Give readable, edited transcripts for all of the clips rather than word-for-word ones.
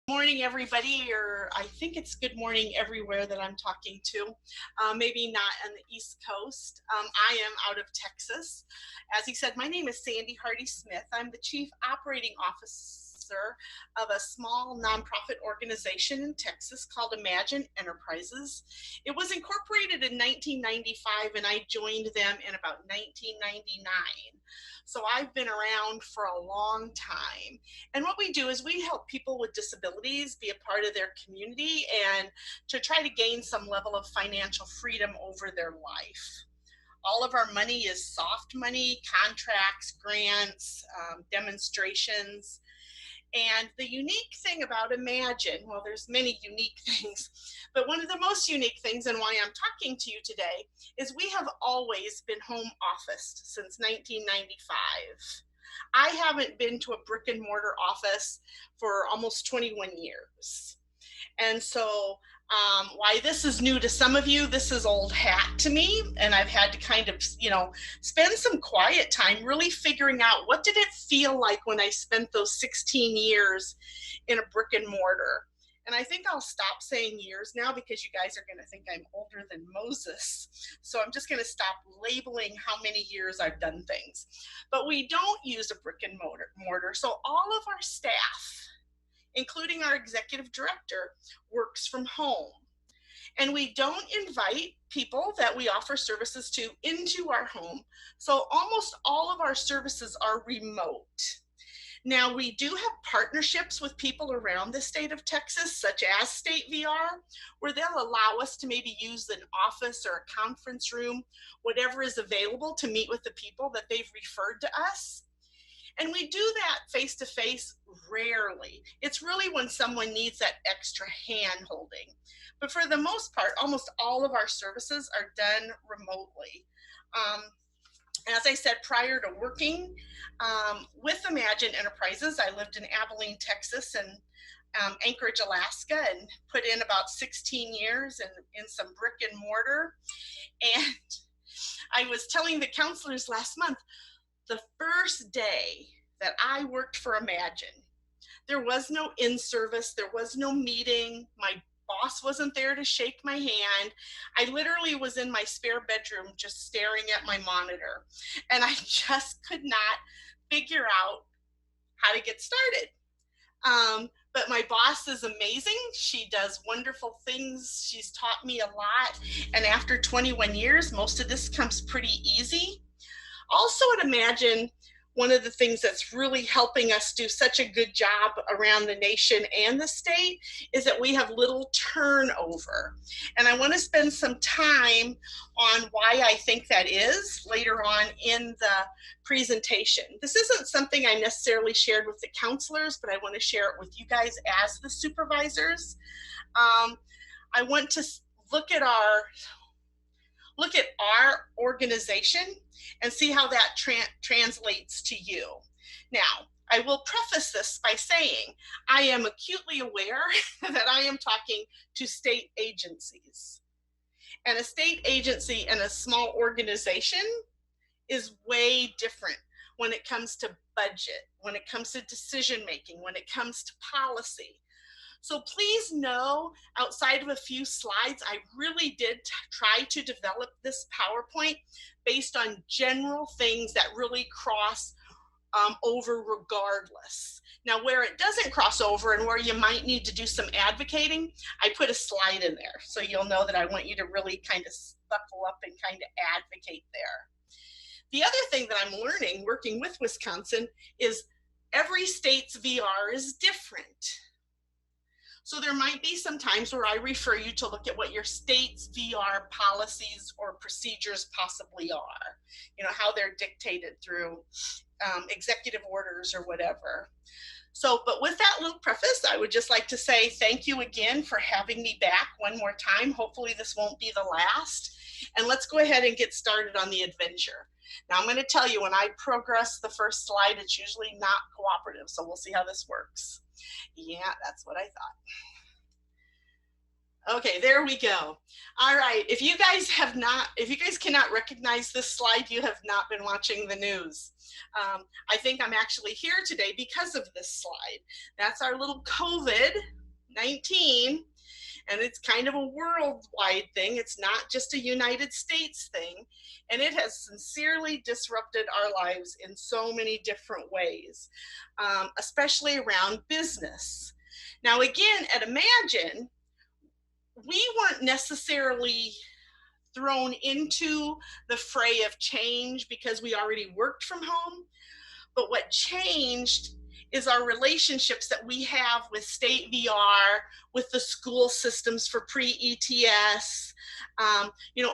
Morning, everybody, or I think it's good morning everywhere that I'm talking to. Maybe not on the East Coast. I am out of Texas. As he said, my name is Sandy Hardy Smith. I'm the Chief Operating Officer of a small nonprofit organization in Texas called Imagine Enterprises. It was incorporated in 1995, and I joined them in about 1999. So I've been around for a long time. And what we do is we help people with disabilities be a part of their community and to try to gain some level of financial freedom over their life. All of our money is soft money, contracts, grants, demonstrations. And the unique thing about Imagine, well, there's many unique things, but one of the most unique things and why I'm talking to you today is we have always been home officed since 1995. I haven't been to a brick and mortar office for almost 21 years. And so why this is new to some of you, this is old hat to me. And I've had to kind of, spend some quiet time really figuring out what did it feel like when I spent those 16 years in a brick and mortar. And I think I'll stop saying years now because you guys are going to think I'm older than Moses. So I'm just going to stop labeling how many years I've done things. But we don't use a brick and mortar. So all of our staff, including our executive director, works from home. And we don't invite people that we offer services to into our home. So almost all of our services are remote. Now, we do have partnerships with people around the state of Texas, such as State VR, where they'll allow us to maybe use an office or a conference room, whatever is available to meet with the people that they've referred to us. And we do that face-to-face rarely. It's really when someone needs that extra hand holding. But for the most part, almost all of our services are done remotely. As I said, prior to working with Imagine Enterprises, I lived in Abilene, Texas, and Anchorage, Alaska, and put in about 16 years in some brick and mortar. And I was telling the counselors last month, the first day that I worked for Imagine, there was no in-service, there was no meeting, my boss wasn't there to shake my hand. I literally was in my spare bedroom just staring at my monitor, and I just could not figure out how to get started. But my boss is amazing. She does wonderful things. She's taught me a lot, and after 21 years, most of this comes pretty easy. Also at Imagine, one of the things that's really helping us do such a good job around the nation and the state is that we have little turnover. And I want to spend some time on why I think that is later on in the presentation. This isn't something I necessarily shared with the counselors, but I want to share it with you guys as the supervisors. I want to look at our organization and see how that translates to you. Now, I will preface this by saying I am acutely aware that I am talking to state agencies. And a state agency and a small organization is way different when it comes to budget, when it comes to decision making, when it comes to policy. So please know, outside of a few slides, I really did try to develop this PowerPoint based on general things that really cross over regardless. Now, where it doesn't cross over and where you might need to do some advocating, I put a slide in there. So you'll know that I want you to really kind of buckle up and kind of advocate there. The other thing that I'm learning working with Wisconsin is every state's VR is different. So there might be some times where I refer you to look at what your state's VR policies or procedures possibly are, how they're dictated through executive orders or whatever. So, but with that little preface, I would just like to say thank you again for having me back one more time. Hopefully this won't be the last. And let's go ahead and get started on the adventure. Now I'm going to tell you, when I progress the first slide, it's usually not cooperative. So we'll see how this works. Yeah, that's what I thought. Okay, there we go. All right, if you guys cannot recognize this slide, you have not been watching the news. I think I'm actually here today because of this slide. That's our little COVID COVID-19, and it's kind of a worldwide thing. It's not just a United States thing, and it has sincerely disrupted our lives in so many different ways, especially around business. Now, again, at Imagine, we weren't necessarily thrown into the fray of change because we already worked from home. But what changed is our relationships that we have with state VR, with the school systems for pre-ETS,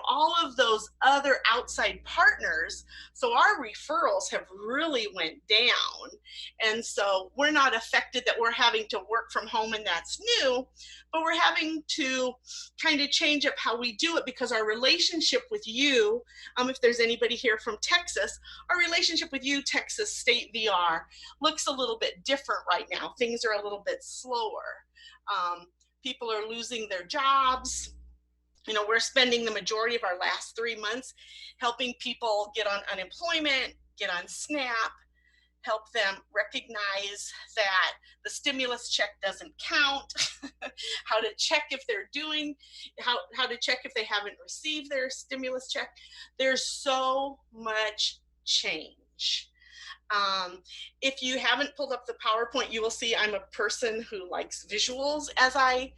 all of those other outside partners. So our referrals have really went down. And so we're not affected that we're having to work from home and that's new, but we're having to kind of change up how we do it because our relationship with you, if there's anybody here from Texas, our relationship with you, Texas State VR, looks a little bit different right now. Things are a little bit slower. People are losing their jobs. We're spending the majority of our last 3 months helping people get on unemployment, get on SNAP, help them recognize that the stimulus check doesn't count, how to check if they're doing, how to check if they haven't received their stimulus check. There's so much change. If you haven't pulled up the PowerPoint, you will see I'm a person who likes visuals as I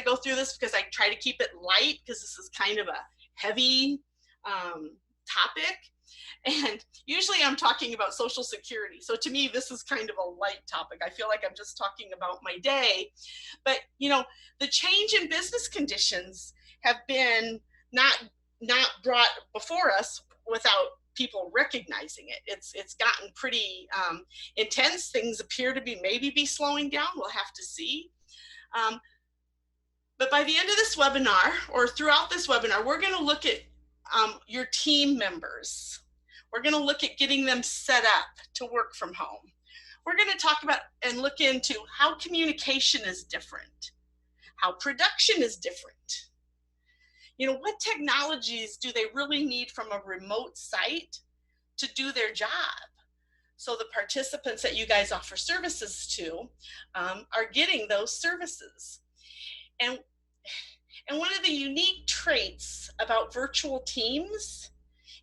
go through this, because I try to keep it light because this is kind of a heavy topic. And usually I'm talking about Social Security. So to me, this is kind of a light topic. I feel like I'm just talking about my day. But, the change in business conditions have been not brought before us without people recognizing it. It's gotten pretty intense. Things appear to be slowing down. We'll have to see. But by the end of this webinar, or throughout this webinar, we're going to look at your team members. We're going to look at getting them set up to work from home. We're going to talk about and look into how communication is different, how production is different. What technologies do they really need from a remote site to do their job? So the participants that you guys offer services to are getting those services. And one of the unique traits about virtual teams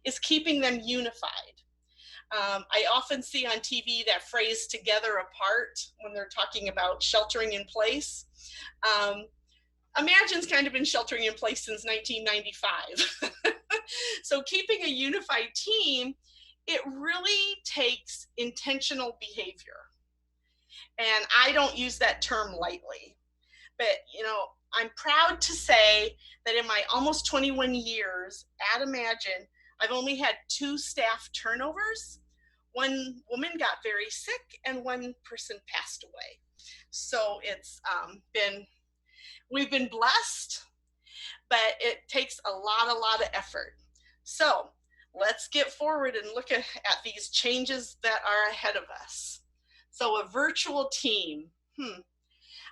is keeping them unified. I often see on TV that phrase "together apart" when they're talking about sheltering in place. Imagine's kind of been sheltering in place since 1995. So keeping a unified team, it really takes intentional behavior. And I don't use that term lightly. But, I'm proud to say that in my almost 21 years at Imagine, I've only had 2 staff turnovers. One woman got very sick and one person passed away. So it's we've been blessed, but it takes a lot of effort. So let's get forward and look at these changes that are ahead of us. So a virtual team.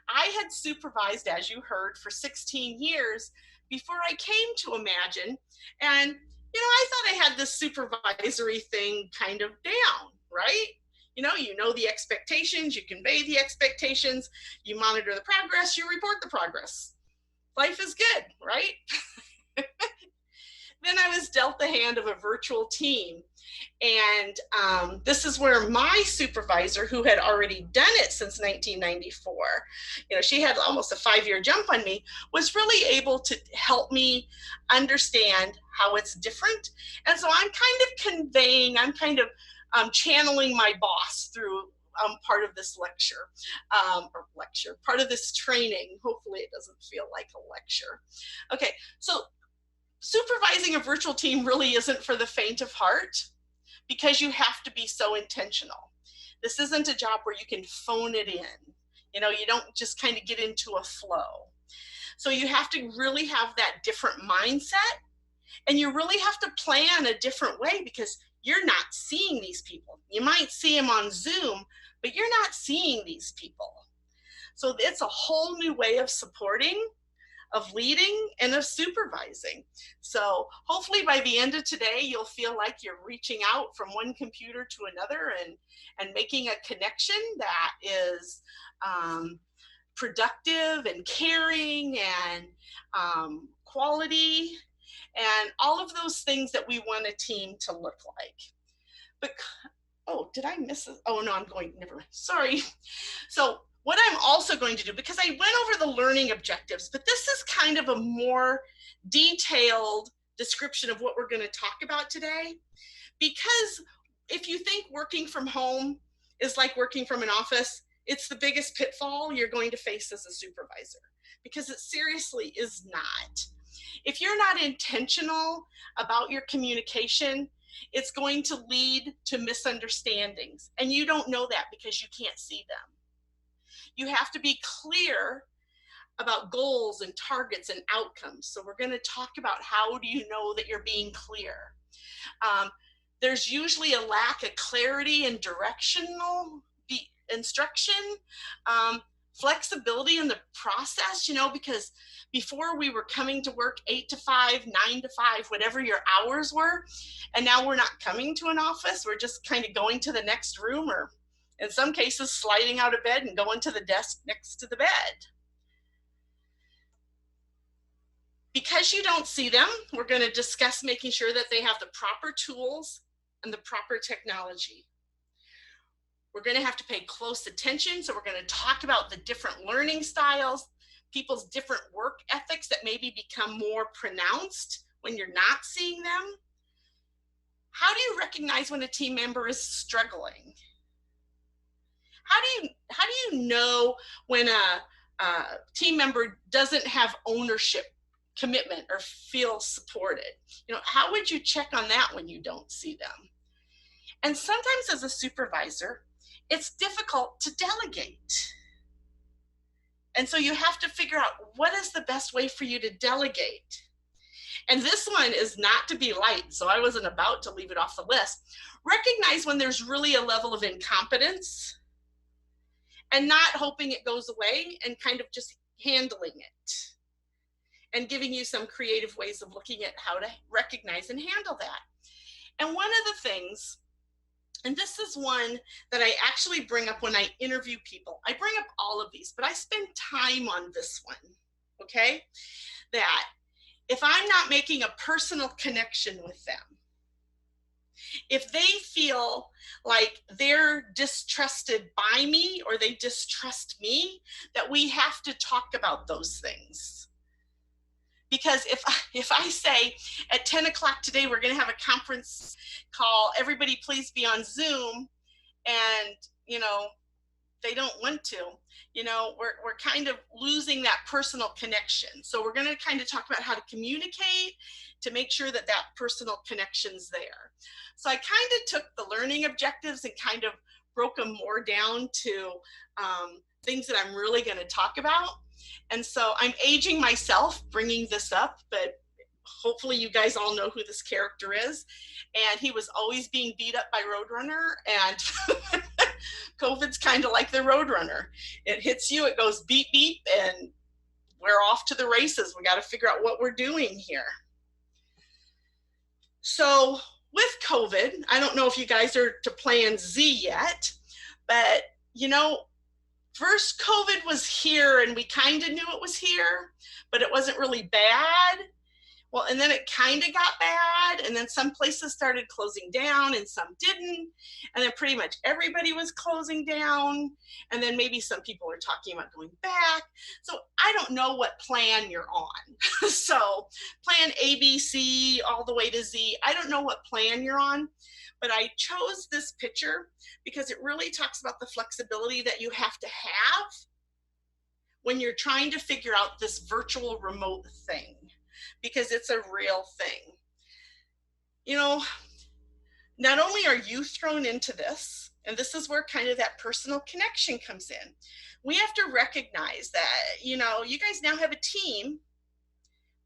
I had supervised, as you heard, for 16 years before I came to Imagine. And, I thought I had this supervisory thing kind of down, right? You know the expectations, you convey the expectations, you monitor the progress, you report the progress. Life is good, right? Then I was dealt the hand of a virtual team. And this is where my supervisor, who had already done it since 1994, she had almost a 5-year jump on me, was really able to help me understand how it's different. And so I'm kind of channeling my boss through part of this lecture, part of this training. Hopefully it doesn't feel like a lecture. Okay, so supervising a virtual team really isn't for the faint of heart, because you have to be so intentional. This isn't a job where you can phone it in. You don't just kind of get into a flow. So you have to really have that different mindset, and you really have to plan a different way, because you're not seeing these people. You might see them on Zoom, but you're not seeing these people. So it's a whole new way of supporting, of leading, and of supervising. So hopefully by the end of today, you'll feel like you're reaching out from one computer to another and making a connection that is productive and caring and quality and all of those things that we want a team to look like. But, oh, did I miss it? Oh, no, I'm going, never mind. Sorry. So what I'm also going to do, because I went over the learning objectives, but this is kind of a more detailed description of what we're going to talk about today. Because if you think working from home is like working from an office, it's the biggest pitfall you're going to face as a supervisor, because it seriously is not. If you're not intentional about your communication, it's going to lead to misunderstandings, and you don't know that because you can't see them. You have to be clear about goals and targets and outcomes. So we're going to talk about how do you know that you're being clear. There's usually a lack of clarity and directional instruction, flexibility in the process, because before we were coming to work 8 to 5, 9 to 5, whatever your hours were, and now we're not coming to an office. We're just kind of going to the next room, or in some cases sliding out of bed and going to the desk next to the bed. Because you don't see them, we're going to discuss making sure that they have the proper tools and the proper technology. We're going to have to pay close attention. So we're going to talk about the different learning styles, people's different work ethics that maybe become more pronounced when you're not seeing them. How do you recognize when a team member is struggling? How do you know when a team member doesn't have ownership, commitment, or feel supported? How would you check on that when you don't see them? And sometimes as a supervisor, it's difficult to delegate. And so you have to figure out what is the best way for you to delegate. And this one is not to be light, so I wasn't about to leave it off the list. Recognize when there's really a level of incompetence and not hoping it goes away, and kind of just handling it and giving you some creative ways of looking at how to recognize and handle that. And one of the things, and this is one that I actually bring up when I interview people. I bring up all of these, but I spend time on this one, okay? That if I'm not making a personal connection with them, if they feel like they're distrusted by me or they distrust me, that we have to talk about those things. Because if I say at 10 o'clock today, we're going to have a conference call, everybody please be on Zoom, and, they don't want to, we're kind of losing that personal connection. So we're going to kind of talk about how to communicate to make sure that that personal connection's there. So I kind of took the learning objectives and kind of broke them more down to things that I'm really going to talk about. And so I'm aging myself bringing this up, but hopefully you guys all know who this character is. And he was always being beat up by Roadrunner, and COVID's kind of like the Roadrunner. It hits you, it goes beep, beep, and we're off to the races. We got to figure out what we're doing here. So with COVID, I don't know if you guys are to plan Z yet, but first COVID was here and we kind of knew it was here, but it wasn't really bad. Well, and then it kind of got bad, and then some places started closing down and some didn't, and then pretty much everybody was closing down, and then maybe some people are talking about going back. So I don't know what plan you're on. So plan A, B, C, all the way to Z. I don't know what plan you're on, but I chose this picture because it really talks about the flexibility that you have to have when you're trying to figure out this virtual remote thing, because it's a real thing. Not only are you thrown into this, and this is where kind of that personal connection comes in, we have to recognize that, you guys now have a team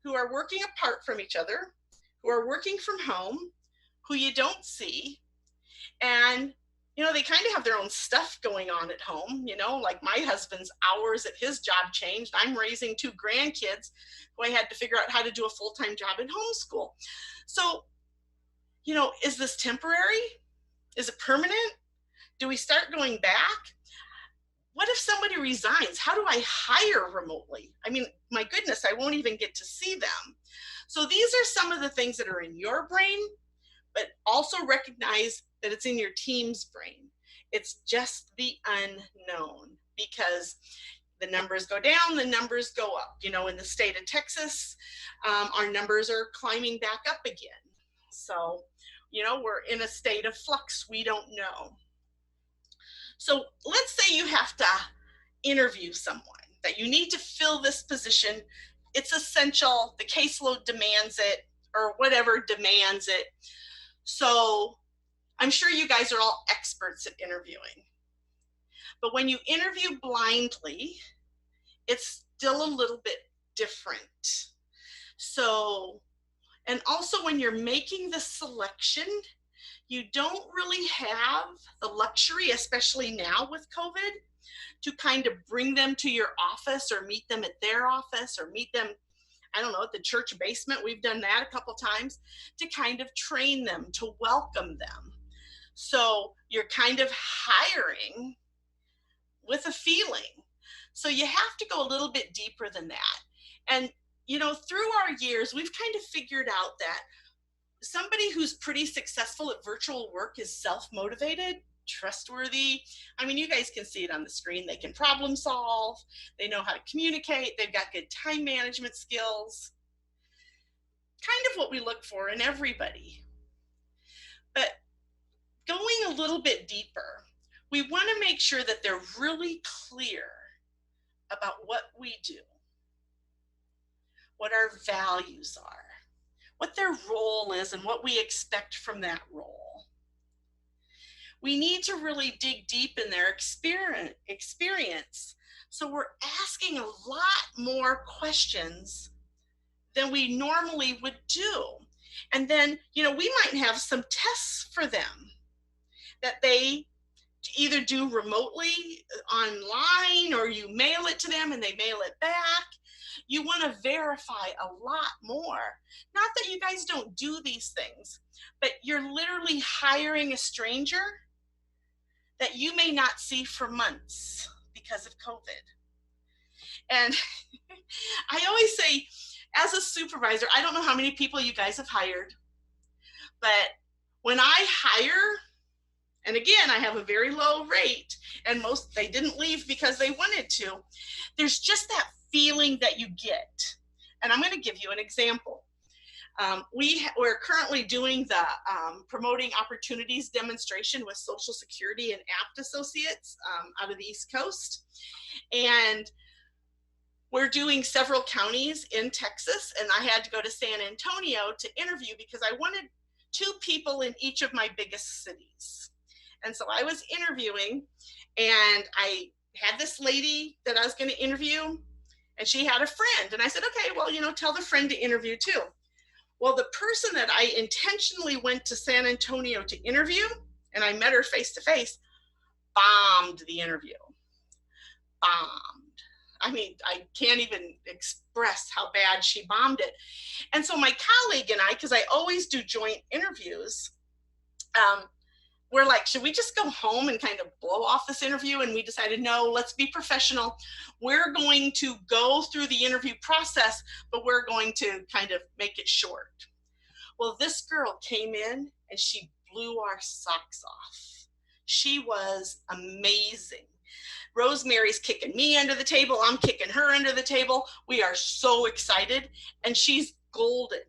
who are working apart from each other, who are working from home, who you don't see, and they kind of have their own stuff going on at home. Like my husband's hours at his job changed. I'm raising 2 grandkids who I had to figure out how to do a full-time job in homeschool. So, is this temporary? Is it permanent? Do we start going back? what if somebody resigns? How do I hire remotely? I mean, my goodness, I won't even get to see them. So these are some of the things that are in your brain, but also recognize that it's in your team's brain. It's just the unknown, because the numbers go down, the numbers go up. You know, in the state of Texas, our numbers are climbing back up again. So, you know, we're in a state of flux. We don't know. So let's say you have to interview someone, that you need to fill this position. It's essential. The caseload demands it, or whatever demands it. So I'm sure you guys are all experts at interviewing. But when you interview blindly, it's still a little bit different. So, and also when you're making the selection, you don't really have the luxury, especially now with COVID, to kind of bring them to your office or meet them at their office or meet them, I don't know, at the church basement. We've done that a couple times to kind of train them, to welcome them. So you're kind of hiring with a feeling. So you have to go a little bit deeper than that. And, you know, through our years, we've kind of figured out that somebody who's pretty successful at virtual work is self-motivated, trustworthy. I mean, you guys can see it on the screen. They can problem solve. They know how to communicate. They've got good time management skills. Kind of what we look for in everybody. But going a little bit deeper, we want to make sure that they're really clear about what we do, what our values are, what their role is, and what we expect from that role. We need to really dig deep in their experience. So we're asking a lot more questions than we normally would do. And then, you know, we might have some tests for them that they either do remotely online, or you mail it to them and they mail it back. You want to verify a lot more. Not that you guys don't do these things, but you're literally hiring a stranger that you may not see for months because of COVID. And I always say, as a supervisor, I don't know how many people you guys have hired, but when I hire, and again, I have a very low rate, and most, they didn't leave because they wanted to, there's just that feeling that you get. And I'm going to give you an example. We're currently doing the Promoting Opportunities demonstration with Social Security and APT Associates out of the East Coast. And we're doing several counties in Texas, and I had to go to San Antonio to interview because I wanted 2 people in each of my biggest cities. And so I was interviewing, and I had this lady that I was going to interview, and she had a friend. And I said, okay, well, you know, tell the friend to interview too. Well, the person that I intentionally went to San Antonio to interview, and I met her face to face, bombed the interview. Bombed. I mean, I can't even express how bad she bombed it. And so my colleague and I, because I always do joint interviews, we're like, should we just go home and kind of blow off this interview? And we decided, no, let's be professional. We're going to go through the interview process, but we're going to kind of make it short. Well, this girl came in and she blew our socks off. She was amazing. Rosemary's kicking me under the table. I'm kicking her under the table. We are so excited, and she's golden.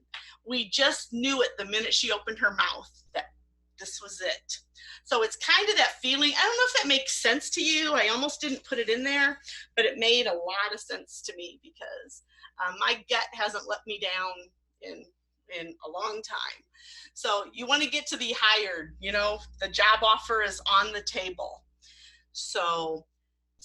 We just knew it the minute she opened her mouth that this was it. So it's kind of that feeling. I don't know if that makes sense to you. I almost didn't put it in there, but it made a lot of sense to me because my gut hasn't let me down in a long time. So you want to get to be hired, you know, the job offer is on the table. So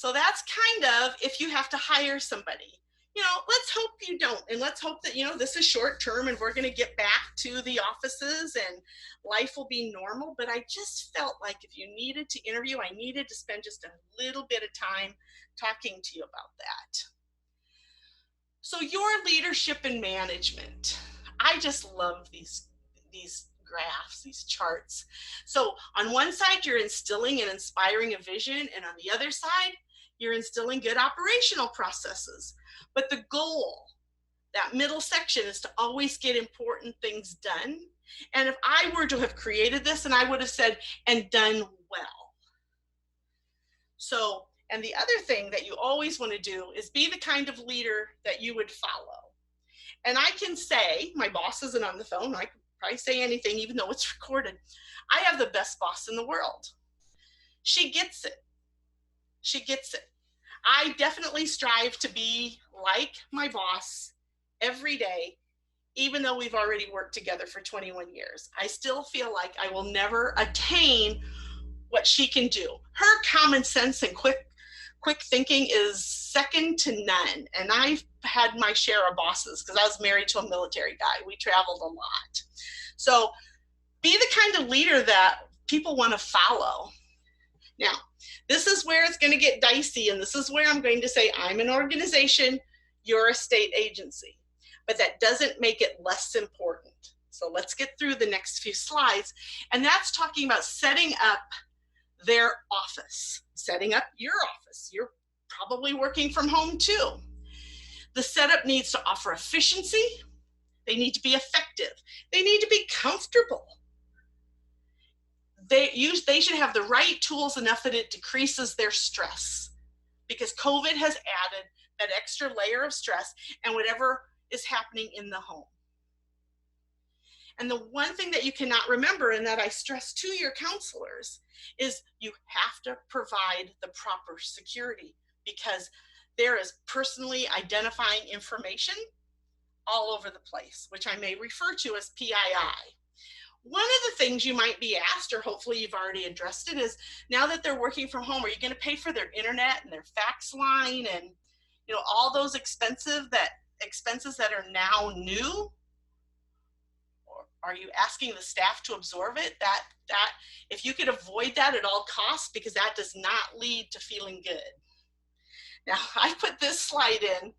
that's kind of, if you have to hire somebody, you know, let's hope you don't. And let's hope that, you know, this is short term and we're going to get back to the offices and life will be normal. But I just felt like if you needed to interview, I needed to spend just a little bit of time talking to you about that. So your leadership and management, I just love these graphs, these charts. So on one side, you're instilling and inspiring a vision, and on the other side, You're instilling good operational processes. But the goal, that middle section, is to always get important things done. And if I were to have created this, and I would have said, and done well. So, and the other thing that you always want to do is be the kind of leader that you would follow. And I can say, my boss isn't on the phone, I could probably say anything even though it's recorded. I have the best boss in the world. She gets it. She gets it. I definitely strive to be like my boss every day, even though we've already worked together for 21 years. I still feel like I will never attain what she can do. Her common sense and quick thinking is second to none. And I've had my share of bosses because I was married to a military guy. We traveled a lot. So be the kind of leader that people want to follow. Now, this is where it's going to get dicey, and this is where I'm going to say I'm an organization, you're a state agency. But that doesn't make it less important. So let's get through the next few slides. And that's talking about setting up their office, setting up your office. You're probably working from home too. The setup needs to offer efficiency. They need to be effective. They need to be comfortable. They should have the right tools enough that it decreases their stress, because COVID has added that extra layer of stress and whatever is happening in the home. And the one thing that you cannot remember, and that I stress to your counselors, is you have to provide the proper security, because there is personally identifying information all over the place, which I may refer to as PII. One of the things you might be asked, or hopefully you've already addressed it, is now that they're working from home, are you going to pay for their internet and their fax line and all those expenses that are now new? Or are you asking the staff to absorb it? That if you could avoid that at all costs, because that does not lead to feeling good. Now, I put this slide in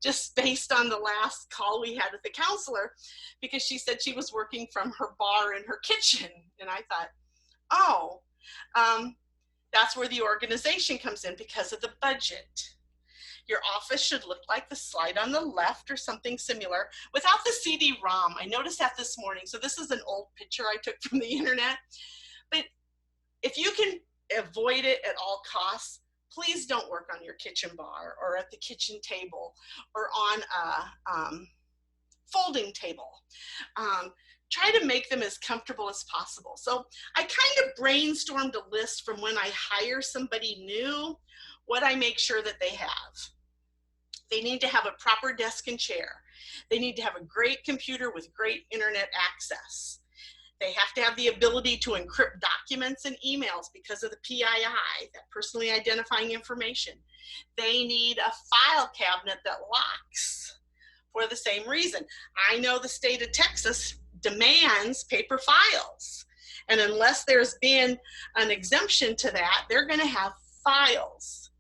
just based on the last call we had with the counselor, because she said she was working from her bar in her kitchen. And I thought, oh, that's where the organization comes in, because of the budget. Your office should look like the slide on the left or something similar without the CD-ROM. I noticed that this morning. So this is an old picture I took from the internet. But if you can avoid it at all costs, please don't work on your kitchen bar or at the kitchen table or on a folding table. Try to make them as comfortable as possible. So I kind of brainstormed a list from when I hire somebody new, what I make sure that they have. They need to have a proper desk and chair. They need to have a great computer with great internet access. They have to have the ability to encrypt documents and emails because of the PII, that personally identifying information. They need a file cabinet that locks for the same reason. I know the state of Texas demands paper files. And unless there's been an exemption to that, they're going to have files.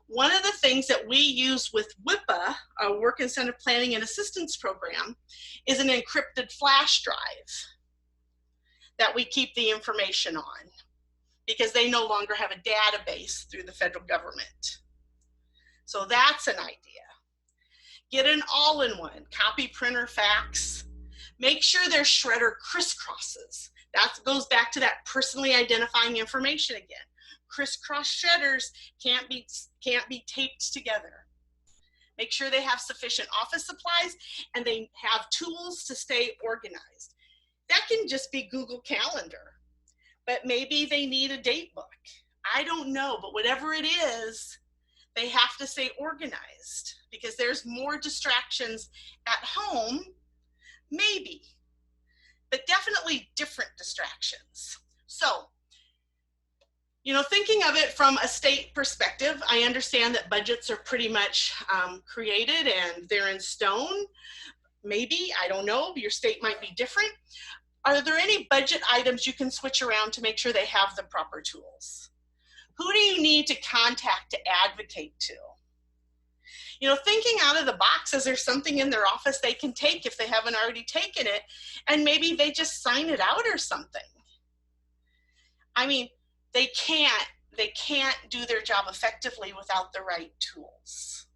One of the things that we use with WIPA, a Work Incentive Planning and Assistance Program, is an encrypted flash drive that we keep the information on, because they no longer have a database through the federal government. So that's an idea. Get an all-in-one, copy, printer, fax. Make sure their shredder crisscrosses. That goes back to that personally identifying information again. Crisscross shredders can't be taped together. Make sure they have sufficient office supplies and they have tools to stay organized. That can just be Google Calendar, but maybe they need a date book. I don't know, but whatever it is, they have to stay organized, because there's more distractions at home, maybe, but definitely different distractions. So, thinking of it from a state perspective, I understand that budgets are pretty much created and they're in stone. Maybe, I don't know, your state might be different. Are there any budget items you can switch around to make sure they have the proper tools? Who do you need to contact to advocate to? Thinking out of the box, is there something in their office they can take if they haven't already taken it, and maybe they just sign it out or something? I mean, they can't they can't do their job effectively without the right tools.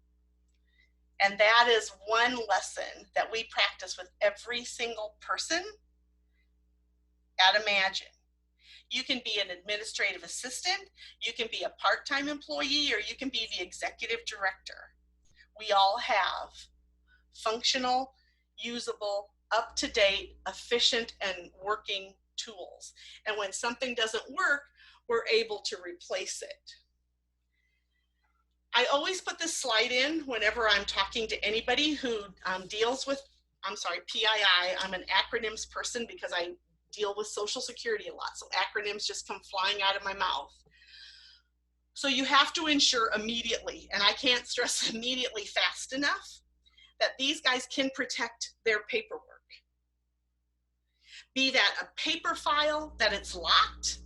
And that is one lesson that we practice with every single person at Imagine. You can be an administrative assistant, you can be a part-time employee, or you can be the executive director. We all have functional, usable, up-to-date, efficient, and working tools. And when something doesn't work, we're able to replace it. I always put this slide in whenever I'm talking to anybody who deals with, PII. I'm an acronyms person because I deal with Social Security a lot. So acronyms just come flying out of my mouth. So you have to ensure immediately, and I can't stress immediately fast enough, that these guys can protect their paperwork. Be that a paper file, that it's locked.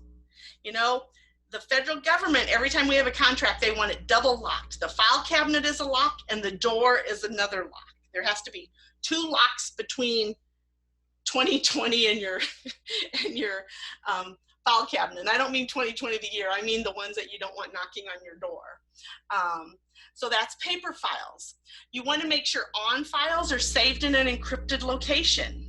You know, the federal government, every time we have a contract, they want it double locked. The file cabinet is a lock and the door is another lock. There has to be 2 locks between 2020 and your file cabinet. And I don't mean 2020 the year, I mean the ones that you don't want knocking on your door. So that's paper files. You want to make sure on files are saved in an encrypted location.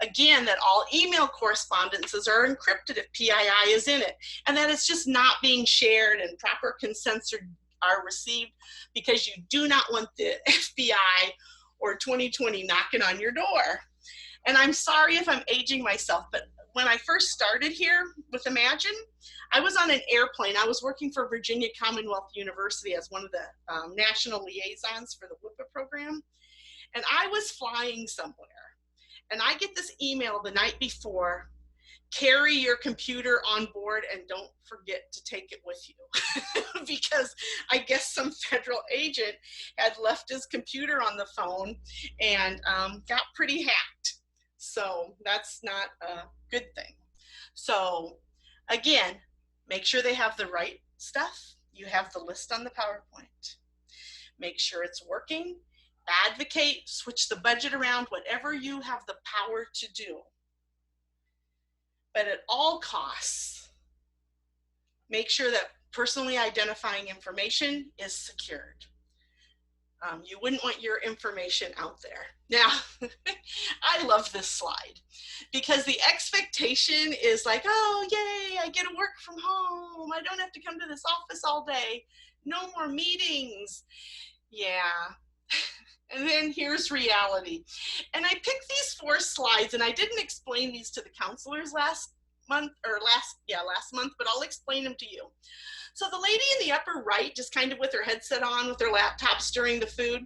Again, that all email correspondences are encrypted if PII is in it, and that it's just not being shared and proper consents are received, because you do not want the FBI or 2020 knocking on your door. And I'm sorry if I'm aging myself, but when I first started here with Imagine, I was on an airplane. I was working for Virginia Commonwealth University as one of the national liaisons for the WIPA program. And I was flying somewhere. And I get this email the night before: carry your computer on board and don't forget to take it with you. Because I guess some federal agent had left his computer on the phone and got pretty hacked. So that's not a good thing. So again, make sure they have the right stuff. You have the list on the PowerPoint. Make sure it's working. Advocate, switch the budget around, whatever you have the power to do. But at all costs, make sure that personally identifying information is secured. You wouldn't want your information out there. Now, I love this slide because the expectation is like, oh, yay, I get to work from home. I don't have to come to this office all day. No more meetings. Yeah. And then here's reality. And I picked these 4 slides, and I didn't explain these to the counselors last month, but I'll explain them to you. So the lady in the upper right, just kind of with her headset on, with her laptop stirring the food,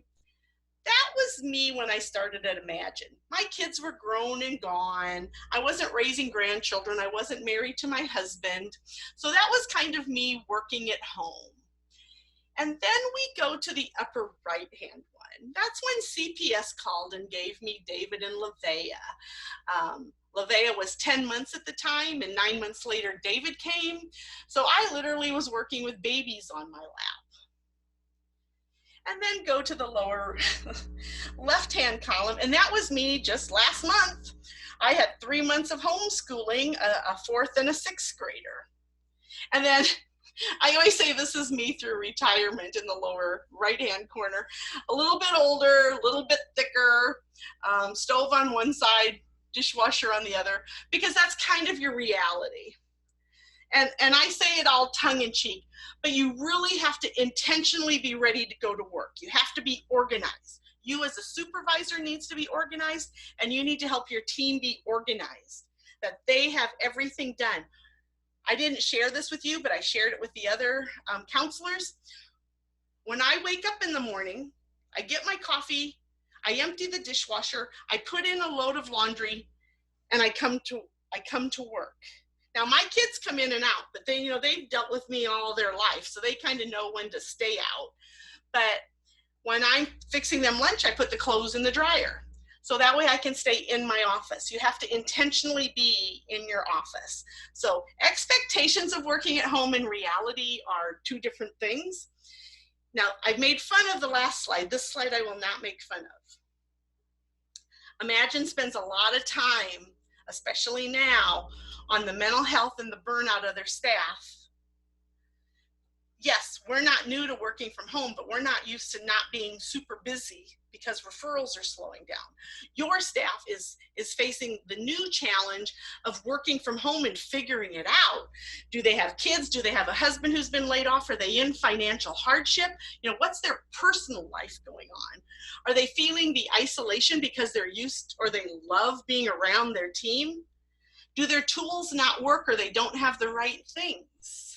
that was me when I started at Imagine. My kids were grown and gone. I wasn't raising grandchildren. I wasn't married to my husband. So that was kind of me working at home. And then we go to the upper right-hand one. That's when CPS called and gave me David and Lavea. Lavea was 10 months at the time, and 9 months later, David came. So I literally was working with babies on my lap. And then go to the lower left-hand column, and that was me just last month. I had 3 months of homeschooling, a 4th and a 6th grader. And then I always say this is me through retirement in the lower right-hand corner. A little bit older, a little bit thicker, stove on one side, dishwasher on the other, because that's kind of your reality. And I say it all tongue-in-cheek, but you really have to intentionally be ready to go to work. You have to be organized. You as a supervisor needs to be organized, and you need to help your team be organized, that they have everything done. I didn't share this with you, but I shared it with the other counselors. When I wake up in the morning, I get my coffee, I empty the dishwasher, I put in a load of laundry, and I come to work. Now my kids come in and out, but they, they've dealt with me all their life, so they kind of know when to stay out. But when I'm fixing them lunch, I put the clothes in the dryer. So that way I can stay in my office. You have to intentionally be in your office. So expectations of working at home and reality are 2 different things. Now, I've made fun of the last slide. This slide I will not make fun of. Imagine spends a lot of time, especially now, on the mental health and the burnout of their staff. yes, we're not new to working from home, but we're not used to not being super busy because referrals are slowing down. Your staff is facing the new challenge of working from home and figuring it out. Do they have kids? Do they have a husband who's been laid off? Are they in financial hardship? You know, what's their personal life going on? Are they feeling the isolation because they're used or they love being around their team? Do their tools not work or they don't have the right things?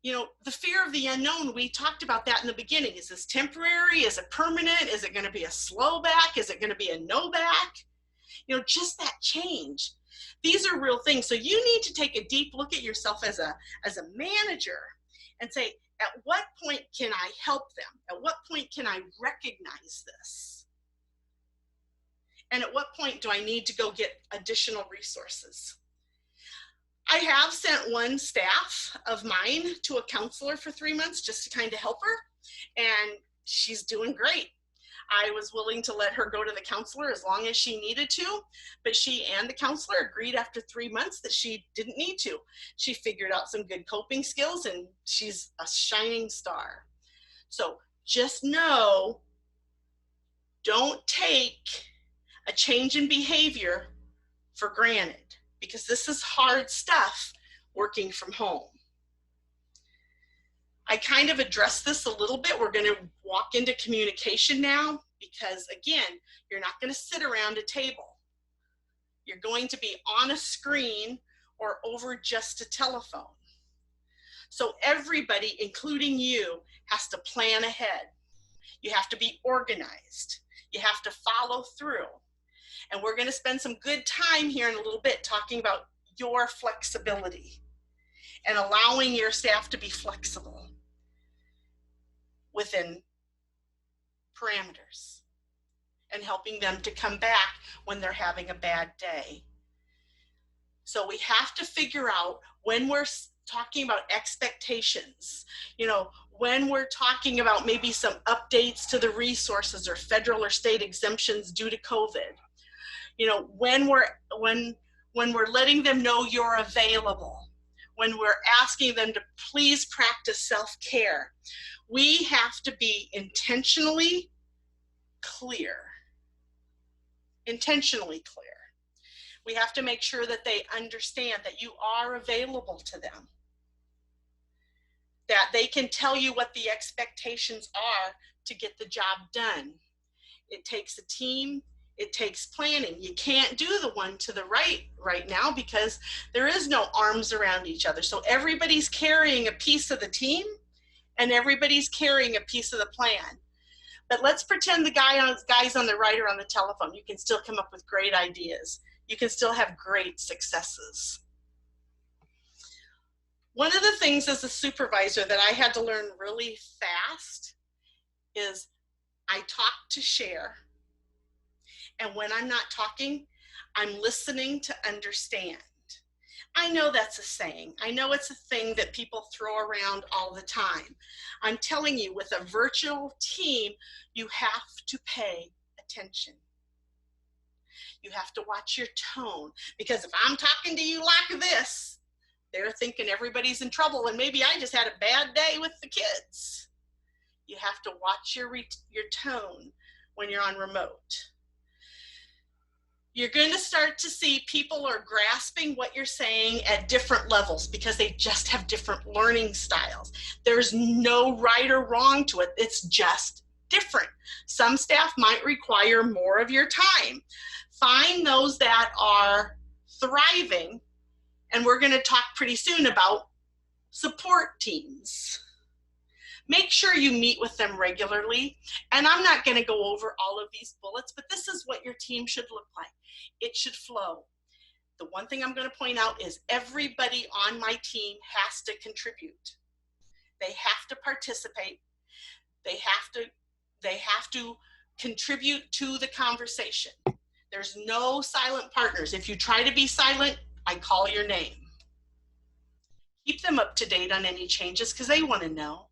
You know, the fear of the unknown, we talked about that in the beginning. Is this temporary? Is it permanent? Is it going to be a slow back? Is it going to be a no back? You know, just that change. These are real things. So you need to take a deep look at yourself as a manager and say, at what point can I help them? At what point can I recognize this? And at what point do I need to go get additional resources? I have sent one staff of mine to a counselor for 3 months just to kind of help her, and she's doing great. I was willing to let her go to the counselor as long as she needed to, but she and the counselor agreed after 3 months that she didn't need to. She figured out some good coping skills and she's a shining star. So just know, don't take a change in behavior for granted, because this is hard stuff working from home. I kind of addressed this a little bit. We're going to walk into communication now, because again, you're not going to sit around a table. You're going to be on a screen or over just a telephone. So everybody, including you, has to plan ahead. You have to be organized. You have to follow through. And we're going to spend some good time here in a little bit talking about your flexibility and allowing your staff to be flexible within parameters and helping them to come back when they're having a bad day. So we have to figure out, when we're talking about expectations, you know, when we're talking about maybe some updates to the resources or federal or state exemptions due to COVID, you know, when we're letting them know you're available, when we're asking them to please practice self-care, we have to be intentionally clear. Intentionally clear. We have to make sure that they understand that you are available to them, that they can tell you what the expectations are to get the job done. It takes a team. It takes planning. You can't do the one to the right now because there is no arms around each other. So everybody's carrying a piece of the team and everybody's carrying a piece of the plan. But let's pretend the guys on the right are on the telephone. You can still come up with great ideas. You can still have great successes. One of the things as a supervisor that I had to learn really fast is I talk to share. And when I'm not talking, I'm listening to understand. I know that's a saying. I know it's a thing that people throw around all the time. I'm telling you, with a virtual team, you have to pay attention. You have to watch your tone, because if I'm talking to you like this, they're thinking everybody's in trouble and maybe I just had a bad day with the kids. You have to watch your tone when you're on remote. You're going to start to see people are grasping what you're saying at different levels because they just have different learning styles. There's no right or wrong to it. It's just different. Some staff might require more of your time. Find those that are thriving, and we're going to talk pretty soon about support teams. Make sure you meet with them regularly. And I'm not going to go over all of these bullets, but this is what your team should look like. It should flow. The one thing I'm going to point out is everybody on my team has to contribute. They have to participate. They have to contribute to the conversation. There's no silent partners. If you try to be silent, I call your name. Keep them up to date on any changes because they want to know.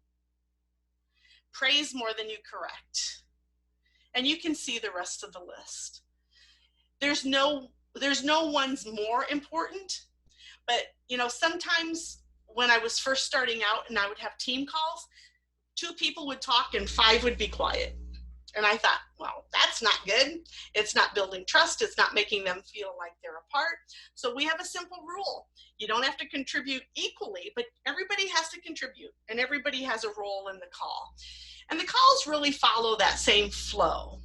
Praise more than you correct. And you can see the rest of the list. There's no one's more important, but you know, sometimes when I was first starting out and I would have team calls, 2 people would talk and 5 would be quiet. And I thought, well, that's not good. It's not building trust. It's not making them feel like they're apart. So we have a simple rule. You don't have to contribute equally, but everybody has to contribute and everybody has a role in the call. And the calls really follow that same flow.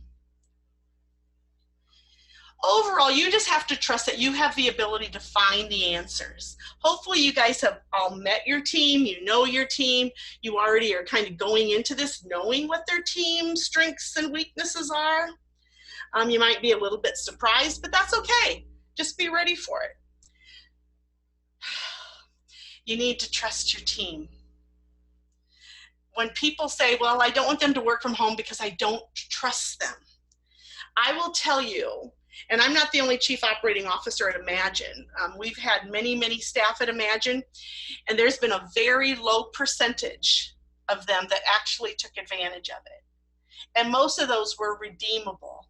Overall, you just have to trust that you have the ability to find the answers. Hopefully you guys have all met your team, you know your team, you already are kind of going into this knowing what their team's strengths and weaknesses are. You might be a little bit surprised, but that's okay. Just be ready for it. You need to trust your team. When people say, well, I don't want them to work from home because I don't trust them, I will tell you, and I'm not the only chief operating officer at Imagine. We've had many, many staff at Imagine, and there's been a very low percentage of them that actually took advantage of it. And most of those were redeemable.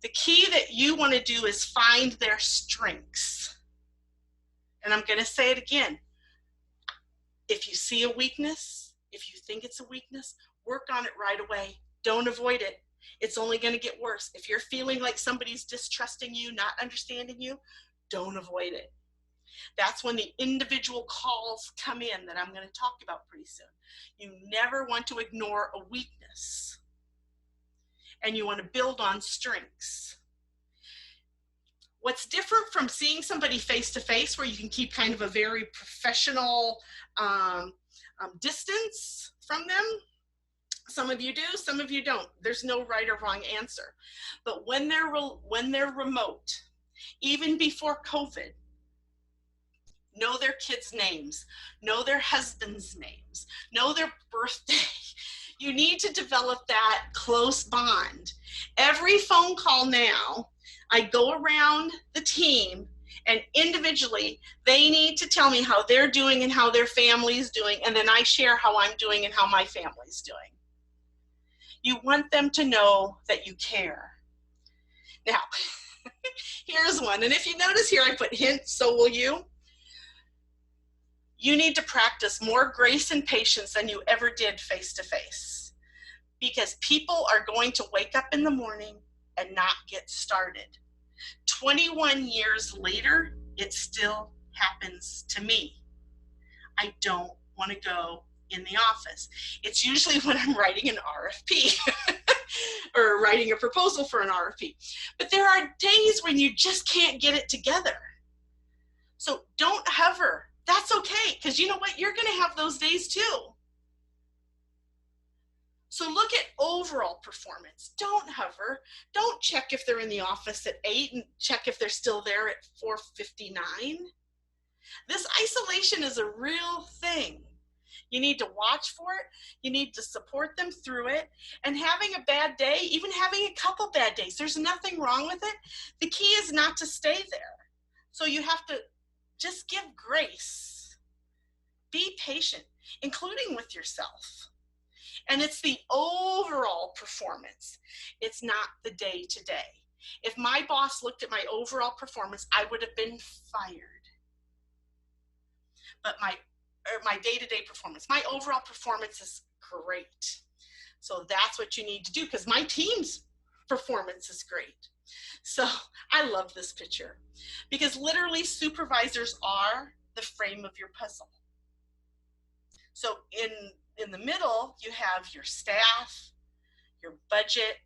The key that you want to do is find their strengths. And I'm going to say it again. If you see a weakness, if you think it's a weakness, work on it right away. Don't avoid it. It's only going to get worse. If you're feeling like somebody's distrusting you, not understanding you, don't avoid it. That's when the individual calls come in that I'm going to talk about pretty soon. You never want to ignore a weakness. And you want to build on strengths. What's different from seeing somebody face-to-face where you can keep kind of a very professional distance from them? Some of you do, some of you don't. There's no right or wrong answer. But when they're remote, even before COVID, know their kids' names, know their husbands' names, know their birthday. You need to develop that close bond. Every phone call now, I go around the team and individually, they need to tell me how they're doing and how their family's doing, and then I share how I'm doing and how my family's doing. You want them to know that you care. Now, here's one, and if you notice here I put hint, so will you. You need to practice more grace and patience than you ever did face-to-face, because people are going to wake up in the morning and not get started. 21 years later, it still happens to me. I don't want to go in the office. It's usually when I'm writing an RFP or writing a proposal for an RFP. But there are days when you just can't get it together. So don't hover. That's okay, because you know what? You're going to have those days too. So look at overall performance. Don't hover. Don't check if they're in the office at 8 and check if they're still there at 4:59. This isolation is a real thing. You need to watch for it. You need to support them through it. And having a bad day, even having a couple bad days, there's nothing wrong with it. The key is not to stay there. So you have to just give grace. Be patient, including with yourself. And it's the overall performance. It's not the day-to-day. If my boss looked at my overall performance, I would have been fired. But my day-to-day performance, my overall performance is great. So that's what you need to do, because my team's performance is great. So I love this picture, because literally supervisors are the frame of your puzzle. So in the middle, you have your staff, your budget,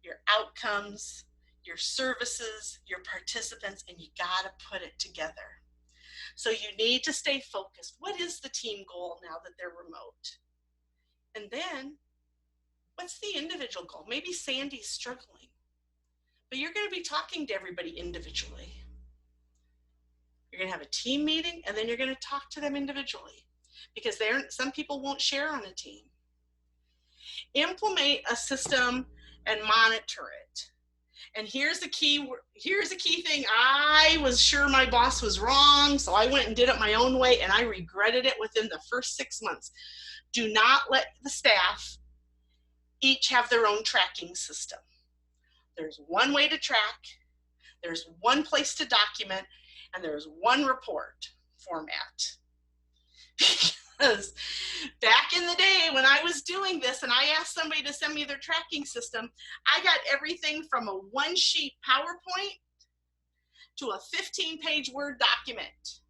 your outcomes, your services, your participants, and you gotta put it together. So you need to stay focused. What is the team goal now that they're remote? And then, what's the individual goal? Maybe Sandy's struggling, but you're going to be talking to everybody individually. You're going to have a team meeting, and then you're going to talk to them individually, because some people won't share on a team. Implement a system and monitor it. And here's the key thing. I was sure my boss was wrong, so I went and did it my own way, and I regretted it within the first 6 months. Do not let the staff each have their own tracking system. There's one way to track, there's one place to document, and there's one report. format. Because back in the day when I was doing this and I asked somebody to send me their tracking system, I got everything from a one-sheet PowerPoint to a 15-page Word document.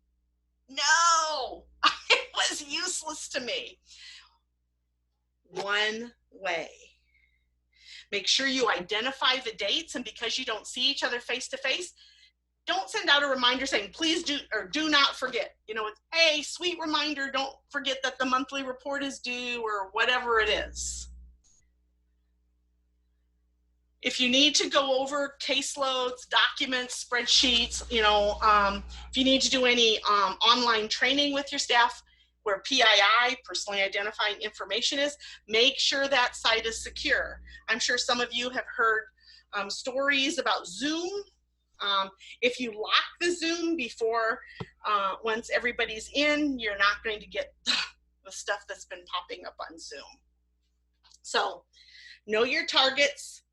No, it was useless to me. One way. Make sure you identify the dates, and because you don't see each other face to face, don't send out a reminder saying, please do or do not forget. You know, it's, hey, sweet reminder, don't forget that the monthly report is due, or whatever it is. If you need to go over caseloads, documents, spreadsheets, you know, if you need to do any online training with your staff where PII, personally identifying information, is, make sure that site is secure. I'm sure some of you have heard stories about Zoom. If you lock the Zoom before, once everybody's in, you're not going to get the stuff that's been popping up on Zoom. So know your targets,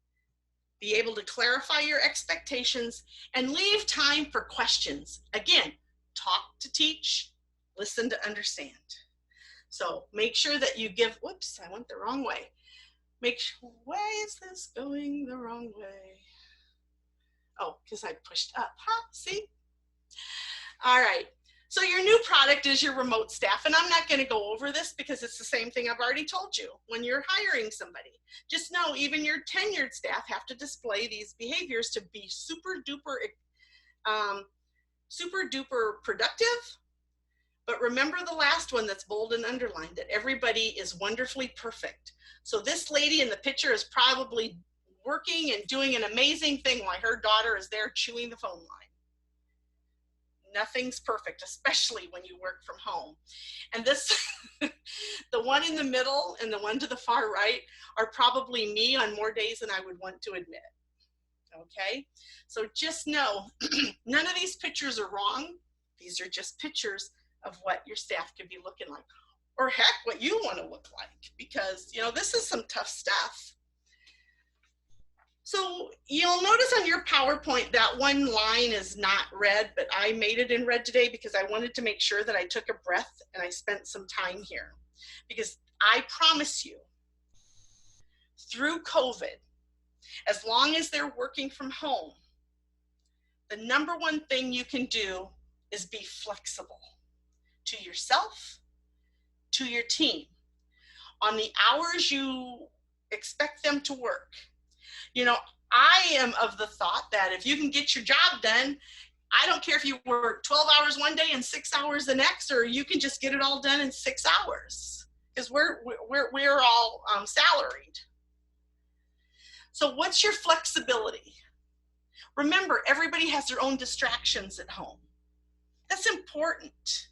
be able to clarify your expectations, and leave time for questions. Again, talk to teach, listen to understand. So make sure that you give, whoops, I went the wrong way. Make sure, why is this going the wrong way? Oh, because I pushed up, huh, see? All right, so your new product is your remote staff, and I'm not gonna go over this because it's the same thing I've already told you. When you're hiring somebody, just know even your tenured staff have to display these behaviors to be super duper productive. But remember the last one that's bold and underlined, that everybody is wonderfully perfect. So this lady in the picture is probably working and doing an amazing thing while her daughter is there chewing the phone line. Nothing's perfect, especially when you work from home. And this, the one in the middle and the one to the far right are probably me on more days than I would want to admit. Okay, so just know none of these pictures are wrong. These are just pictures of what your staff could be looking like, or heck, what you want to look like, because, you know, this is some tough stuff. So you'll notice on your PowerPoint that one line is not red, but I made it in red today because I wanted to make sure that I took a breath and I spent some time here. Because I promise you, through COVID, as long as they're working from home, the number one thing you can do is be flexible to yourself, to your team, on the hours you expect them to work. You know, I am of the thought that if you can get your job done, I don't care if you work 12 hours one day and 6 hours the next, or you can just get it all done in 6 hours, because we're all salaried. So what's your flexibility? Remember, everybody has their own distractions at home. That's important.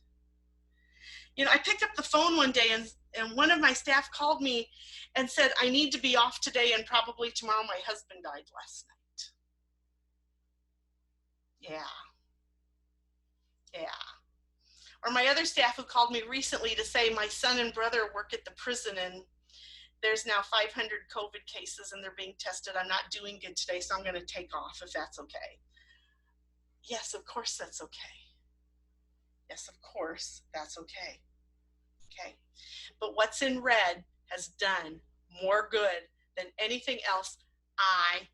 You know, I picked up the phone one day and one of my staff called me and said, I need to be off today and probably tomorrow. My husband died last night. Yeah. Or my other staff who called me recently to say, my son and brother work at the prison and there's now 500 COVID cases and they're being tested. I'm not doing good today, so I'm going to take off, if that's okay. Yes, of course that's okay. Yes, of course that's okay. Okay, but what's in red has done more good than anything else I,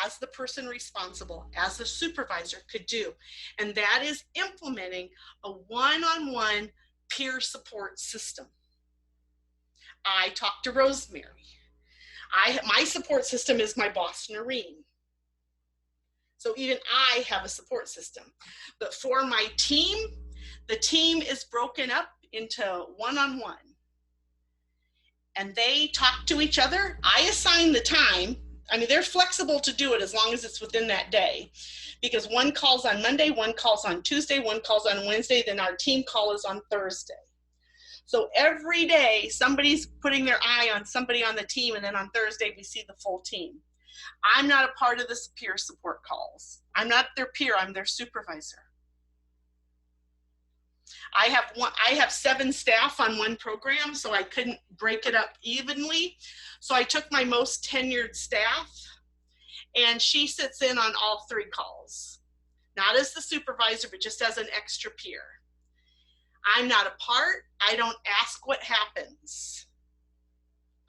as the person responsible, as the supervisor, could do. And that is implementing a one-on-one peer support system. I talk to Rosemary. My support system is my boss, Noreen. So even I have a support system. But for my team, the team is broken up into one-on-one. And they talk to each other. I assign the time. I mean, they're flexible to do it as long as it's within that day. Because one calls on Monday, one calls on Tuesday, one calls on Wednesday, then our team call is on Thursday. So every day, somebody's putting their eye on somebody on the team, and then on Thursday, we see the full team. I'm not a part of this peer support calls. I'm not their peer, I'm their supervisor. I have 7 staff on one program, so I couldn't break it up evenly. So I took my most tenured staff, and she sits in on all 3 calls. Not as the supervisor, but just as an extra peer. I'm not a part. I don't ask what happens.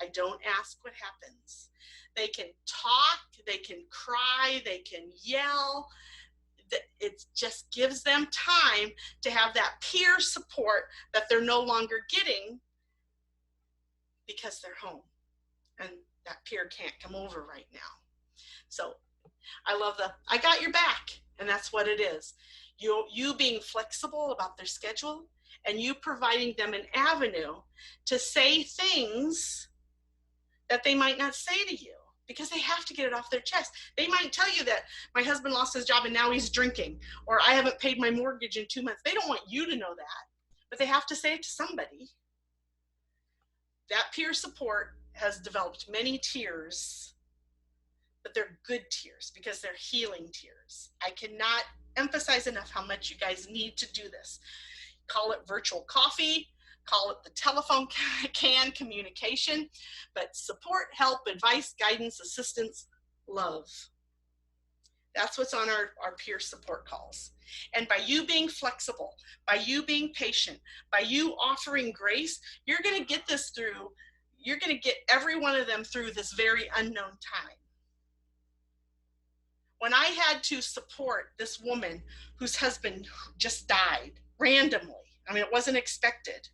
I don't ask what happens. They can talk, they can cry, they can yell. It just gives them time to have that peer support that they're no longer getting because they're home and that peer can't come over right now. So I love I got your back, and that's what it is. You being flexible about their schedule and you providing them an avenue to say things that they might not say to you because they have to get it off their chest. They might tell you that my husband lost his job and now he's drinking, or I haven't paid my mortgage in 2 months. They don't want you to know that, but they have to say it to somebody. That peer support has developed many tears, but they're good tears because they're healing tears. I cannot emphasize enough how much you guys need to do this. Call it virtual coffee, call it the telephone can communication, but support, help, advice, guidance, assistance, love. That's what's on our peer support calls. And by you being flexible, by you being patient, by you offering grace, you're going to get this through. You're going to get every one of them through this very unknown time. When I had to support this woman whose husband just died randomly, I mean, it wasn't expected.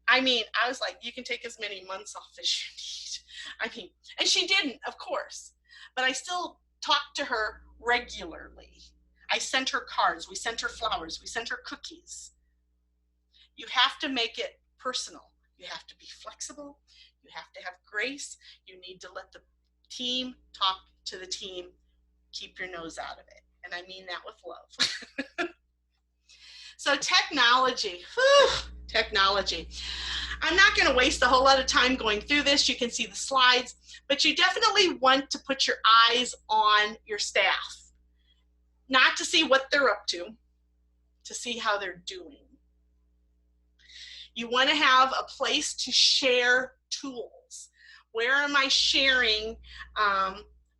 I mean, I was like, you can take as many months off as you need. I mean, and she didn't, of course, but I still talked to her regularly. I sent her cards, we sent her flowers, we sent her cookies. You have to make it personal. You have to be flexible. You have to have grace. You need to let the team talk to the team. Keep your nose out of it. And I mean that with love. So technology, technology. I'm not going to waste a whole lot of time going through this. You can see the slides, but you definitely want to put your eyes on your staff, not to see what they're up to see how they're doing. You want to have a place to share tools. Where am I sharing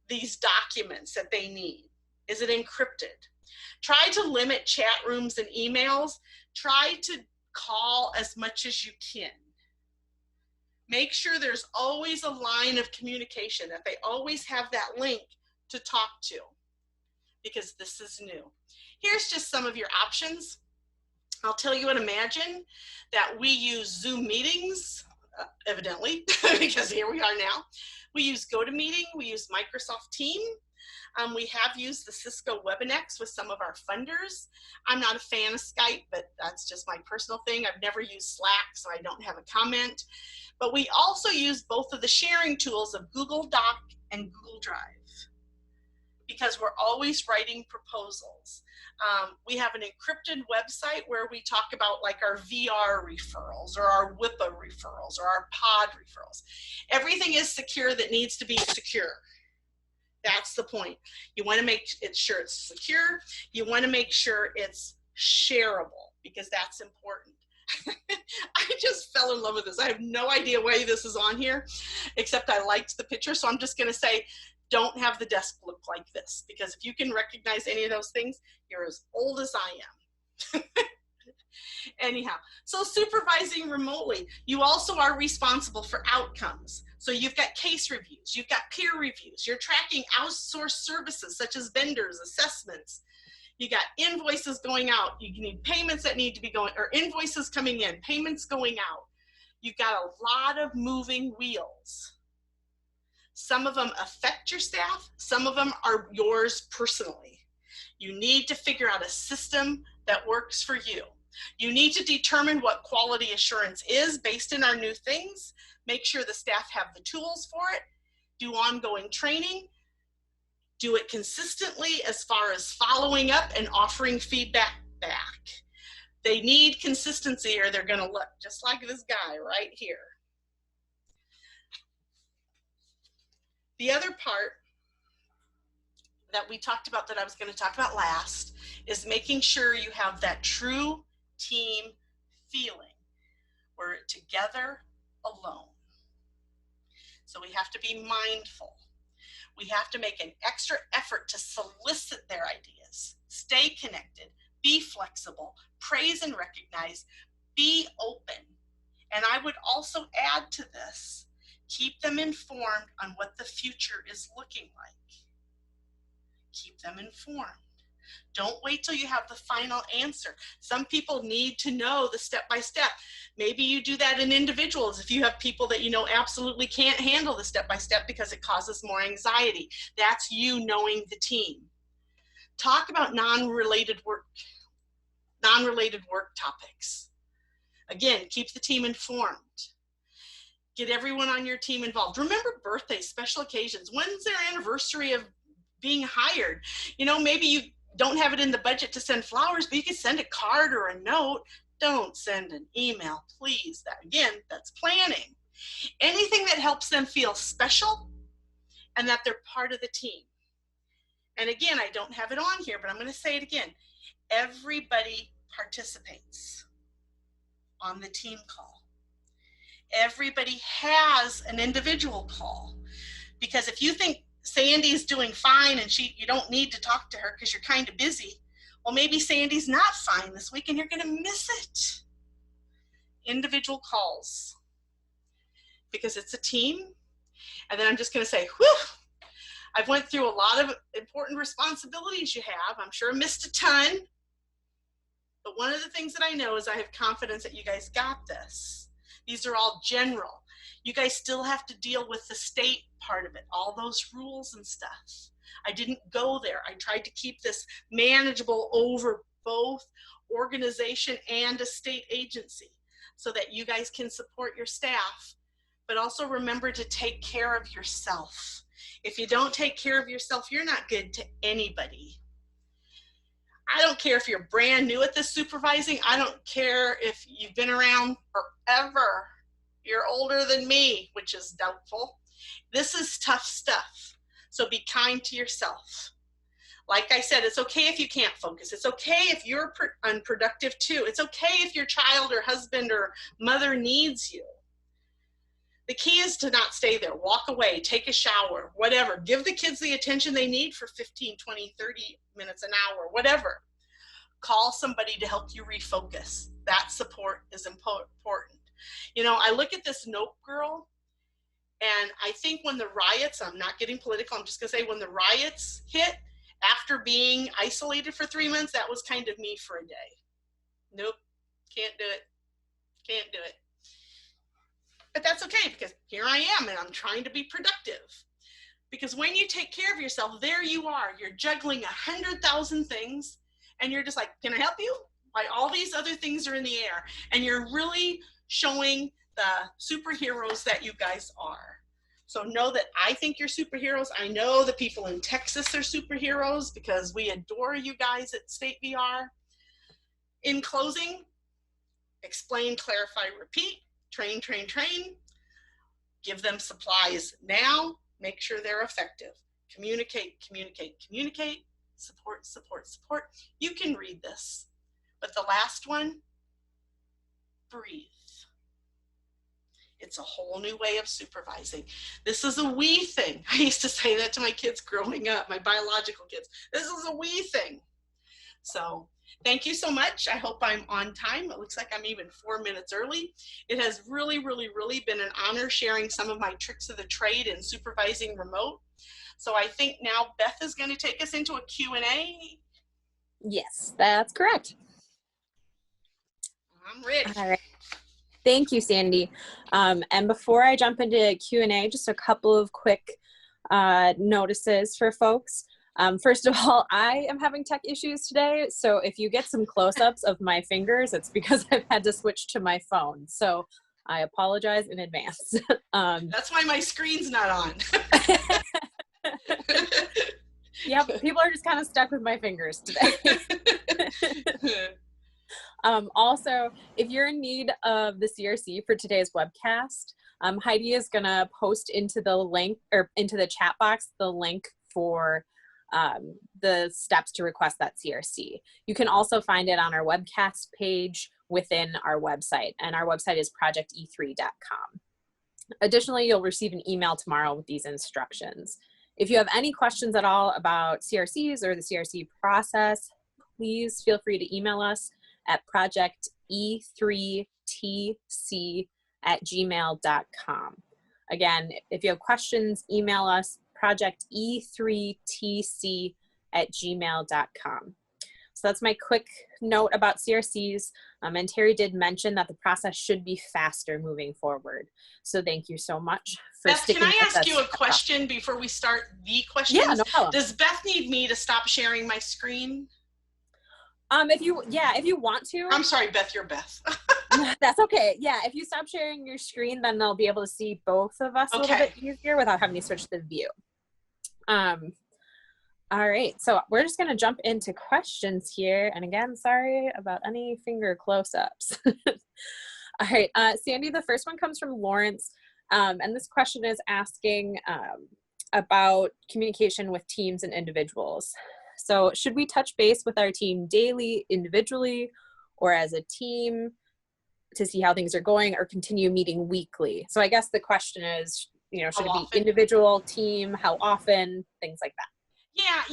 these documents that they need? Is it encrypted? Try to limit chat rooms and emails. Try to call as much as you can. Make sure there's always a line of communication, that they always have that link to talk to, because this is new. Here's just some of your options. I'll tell you and imagine that we use Zoom meetings, evidently, because here we are now. We use GoToMeeting, we use Microsoft Teams. We have used the Cisco WebEx with some of our funders. I'm not a fan of Skype, but that's just my personal thing. I've never used Slack, so I don't have a comment. But we also use both of the sharing tools of Google Doc and Google Drive, because we're always writing proposals. We have an encrypted website where we talk about like our VR referrals or our WIPA referrals or our pod referrals. Everything is secure that needs to be secure. That's the point. You want to make sure it's secure. You want to make sure it's shareable, because that's important. I just fell in love with this. I have no idea why this is on here, except I liked the picture. So I'm just going to say, don't have the desk look like this, because if you can recognize any of those things, you're as old as I am. Anyhow, so supervising remotely, you also are responsible for outcomes. So you've got case reviews, you've got peer reviews, you're tracking outsourced services such as vendors, assessments. You got invoices going out, you need payments that need to be going, or invoices coming in, payments going out. You've got a lot of moving wheels. Some of them affect your staff, some of them are yours personally. You need to figure out a system that works for you. You need to determine what quality assurance is based in our new things. Make sure the staff have the tools for it. Do ongoing training. Do it consistently as far as following up and offering feedback back. They need consistency or they're going to look just like this guy right here. The other part that we talked about that I was going to talk about last is making sure you have that true team feeling. We're together alone. So we have to be mindful. We have to make an extra effort to solicit their ideas, stay connected, Be flexible, praise and recognize, be open. And I would also add to this, keep them informed on what the future is looking like. Keep them informed. Don't wait till you have the final answer. Some people need to know the step-by-step. Maybe you do that in individuals if you have people that you know absolutely can't handle the step-by-step because it causes more anxiety. That's you knowing the team. Talk about non-related work topics. Again, keep the team informed. Get everyone on your team involved. Remember birthdays, special occasions. When's their anniversary of being hired? You know, maybe you don't have it in the budget to send flowers, but you can send a card or a note. Don't send an email, please. That, again, that's planning. Anything that helps them feel special and that they're part of the team. And again, I don't have it on here, but I'm going to say it again. Everybody participates on the team call. Everybody has an individual call, because if you think Sandy's doing fine and you don't need to talk to her because you're kind of busy, well, maybe Sandy's not fine this week and you're going to miss it. Individual calls, because it's a team. And then I'm just going to say, whew, I've went through a lot of important responsibilities you have. I'm sure I missed a ton. But one of the things that I know is I have confidence that you guys got this. These are all general. You guys still have to deal with the state part of it, all those rules and stuff. I didn't go there. I tried to keep this manageable over both organization and a state agency so that you guys can support your staff, but also remember to take care of yourself. If you don't take care of yourself, you're not good to anybody. I don't care if you're brand new at this supervising. I don't care if you've been around forever. You're older than me, which is doubtful. This is tough stuff. So be kind to yourself. Like I said, it's okay if you can't focus. It's okay if you're unproductive too. It's okay if your child or husband or mother needs you. The key is to not stay there. Walk away, take a shower, whatever. Give the kids the attention they need for 15, 20, 30 minutes, an hour, whatever. Call somebody to help you refocus. That support is important. You know, I look at this Nope girl, and I think when the riots, I'm not getting political, I'm just going to say when the riots hit, after being isolated for 3 months, that was kind of me for a day. Nope, can't do it. Can't do it. But that's okay, because here I am and I'm trying to be productive. Because when you take care of yourself, there you are. You're juggling 100,000 things and you're just like, can I help you? Why, all these other things are in the air. And you're really showing the superheroes that you guys are. So know that I think you're superheroes. I know the people in Texas are superheroes because we adore you guys at State VR. In closing, explain, clarify, repeat. Train, train, train. Give them supplies now. Make sure they're effective. Communicate, communicate, communicate. Support, support, support. You can read this. But the last one, breathe. It's a whole new way of supervising. This is a we thing. I used to say that to my kids growing up, my biological kids. This is a we thing. So thank you so much. I hope I'm on time. It looks like I'm even 4 minutes early. It has really, really, really been an honor sharing some of my tricks of the trade in supervising remote. So I think now Beth is going to take us into a Q&A. Yes, that's correct. I'm ready. All right. Thank you, Sandy. And before I jump into Q&A, just a couple of quick notices for folks. First of all, I am having tech issues today, so if you get some close-ups of my fingers, it's because I've had to switch to my phone. So I apologize in advance. That's why my screen's not on. Yep, people are just kind of stuck with my fingers today. Also, if you're in need of the CRC for today's webcast, Heidi is going to post into the link or into the chat box the link for the steps to request that CRC. You can also find it on our webcast page within our website, and our website is projecte3.com. Additionally, you'll receive an email tomorrow with these instructions. If you have any questions at all about CRCs or the CRC process, please feel free to email us at projecte3tc@gmail.com. Again, if you have questions, email us projecte3tc@gmail.com. So that's my quick note about CRCs. And Terry did mention that the process should be faster moving forward. So thank you so much for Beth, sticking can I with ask us. you a question before we start the questions? Yeah, no problem. Does Beth need me to stop sharing my screen? If you want to. I'm sorry, Beth, you're Beth. That's okay. Yeah, if you stop sharing your screen, then they'll be able to see both of us a little bit easier without having to switch the view. All right, so we're just gonna jump into questions here. And again, sorry about any finger close-ups. All right, Sandy, the first one comes from Lawrence. And this question is asking about communication with teams and individuals. So should we touch base with our team daily, individually, or as a team to see how things are going, or continue meeting weekly? So I guess the question is, should it be individual, team, how often, things like that? Yeah,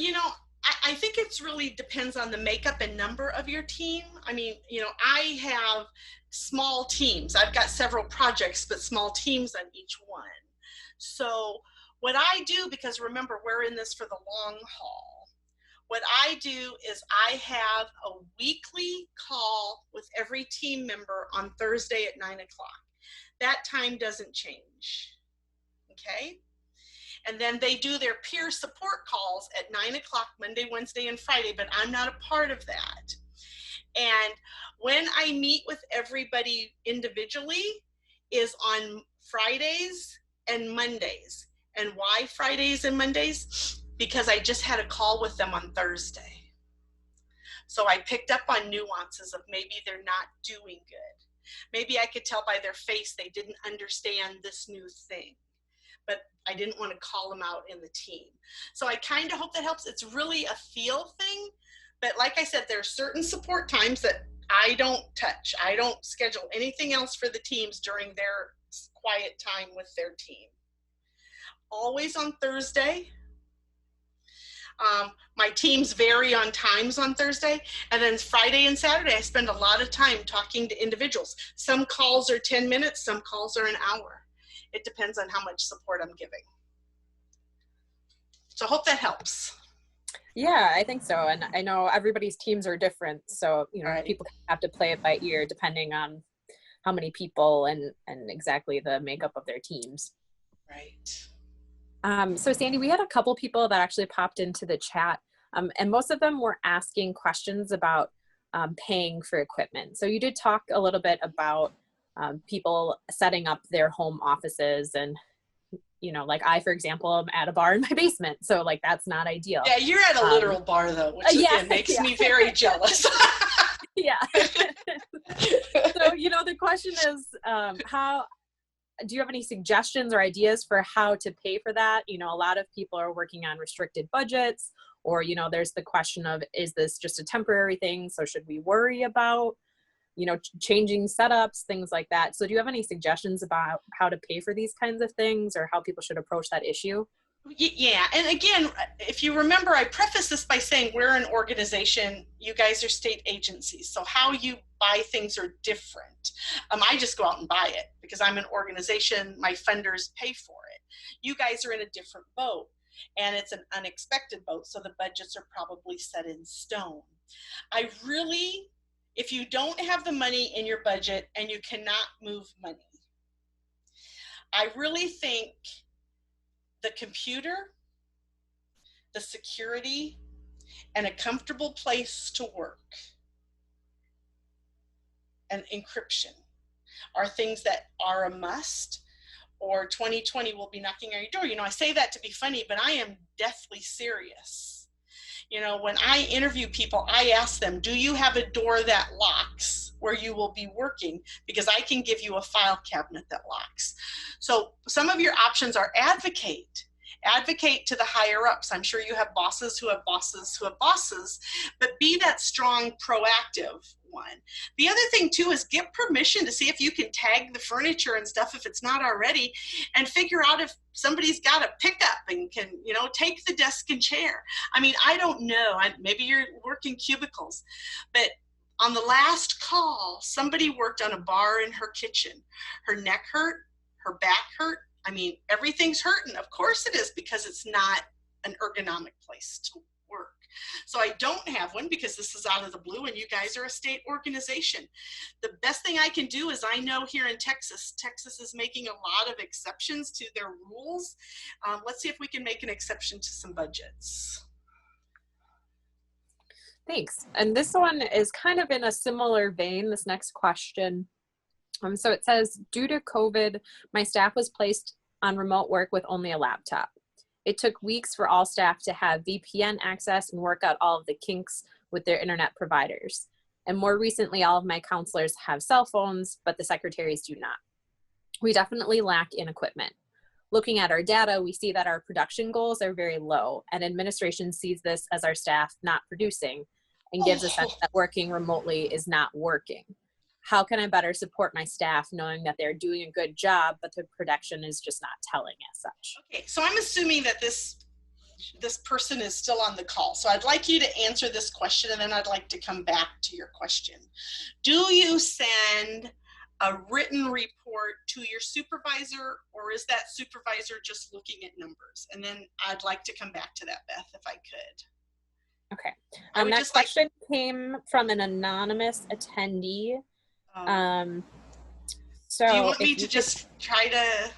I think it's really depends on the makeup and number of your team. I mean, I have small teams. I've got several projects, but small teams on each one. So what I do, because remember, we're in this for the long haul, what I do is I have a weekly call with every team member on Thursday at 9 o'clock. That time doesn't change, okay? And then they do their peer support calls at 9 o'clock Monday, Wednesday, and Friday, but I'm not a part of that. And when I meet with everybody individually is on Fridays and Mondays. And why Fridays and Mondays? Because I just had a call with them on Thursday. So I picked up on nuances of maybe they're not doing good. Maybe I could tell by their face they didn't understand this new thing, but I didn't want to call them out in the team. So I kind of hope that helps. It's really a feel thing, but like I said, there are certain support times that I don't touch. I don't schedule anything else for the teams during their quiet time with their team. Always on Thursday. My teams vary on times on Thursday, and then Friday and Saturday I spend a lot of time talking to individuals. Some calls are 10 minutes, some calls are an hour. It depends on how much support I'm giving. So I hope that helps. Yeah, I think so. And I know everybody's teams are different, so Right. People have to play it by ear depending on how many people and exactly the makeup of their teams. Right. So Sandy, we had a couple people that actually popped into the chat, and most of them were asking questions about paying for equipment. So you did talk a little bit about people setting up their home offices, and like I, for example, am at a bar in my basement, so like that's not ideal. Yeah, you're at a literal bar though, which again makes me very jealous. Yeah. So the question is, how do you have any suggestions or ideas for how to pay for that? A lot of people are working on restricted budgets, or there's the question of, is this just a temporary thing? So should we worry about changing setups, things like that? So do you have any suggestions about how to pay for these kinds of things, or how people should approach that issue? Yeah, and again, if you remember, I preface this by saying we're an organization, you guys are state agencies, so how you buy things are different. I just go out and buy it because I'm an organization, my funders pay for it. You guys are in a different boat, and it's an unexpected boat, so the budgets are probably set in stone. If you don't have the money in your budget and you cannot move money, I really think the computer, the security, and a comfortable place to work, and encryption are things that are a must, or 2020 will be knocking on your door. I say that to be funny, but I am deathly serious. When I interview people, I ask them, do you have a door that locks where you will be working? Because I can give you a file cabinet that locks. So some of your options are advocate Advocate to the higher ups. I'm sure you have bosses who have bosses who have bosses, but be that strong, proactive one. The other thing too is get permission to see if you can tag the furniture and stuff if it's not already, and figure out if somebody's got a pickup and can, you know, take the desk and chair. I mean, I don't know. Maybe you're working cubicles, but on the last call, somebody worked on a bar in her kitchen. Her neck hurt, her back hurt. I mean, everything's hurting. Of course it is, because it's not an ergonomic place to work. So I don't have one because this is out of the blue and you guys are a state organization. The best thing I can do is, I know here in Texas, Texas is making a lot of exceptions to their rules. Let's see if we can make an exception to some budgets. Thanks. And this one is kind of in a similar vein, this next question. So it says, due to COVID, my staff was placed on remote work with only a laptop. It took weeks for all staff to have VPN access and work out all of the kinks with their internet providers. And more recently, all of my counselors have cell phones, but the secretaries do not. We definitely lack in equipment. Looking at our data, we see that our production goals are very low, and administration sees this as our staff not producing and gives a sense that working remotely is not working. How can I better support my staff knowing that they're doing a good job, but the production is just not telling as such? Okay, so I'm assuming that this person is still on the call. So I'd like you to answer this question, and then I'd like to come back to your question. Do you send a written report to your supervisor, or is that supervisor just looking at numbers? And then I'd like to come back to that, Beth, if I could. Okay. That question came from an anonymous attendee. So do you want me to just try to?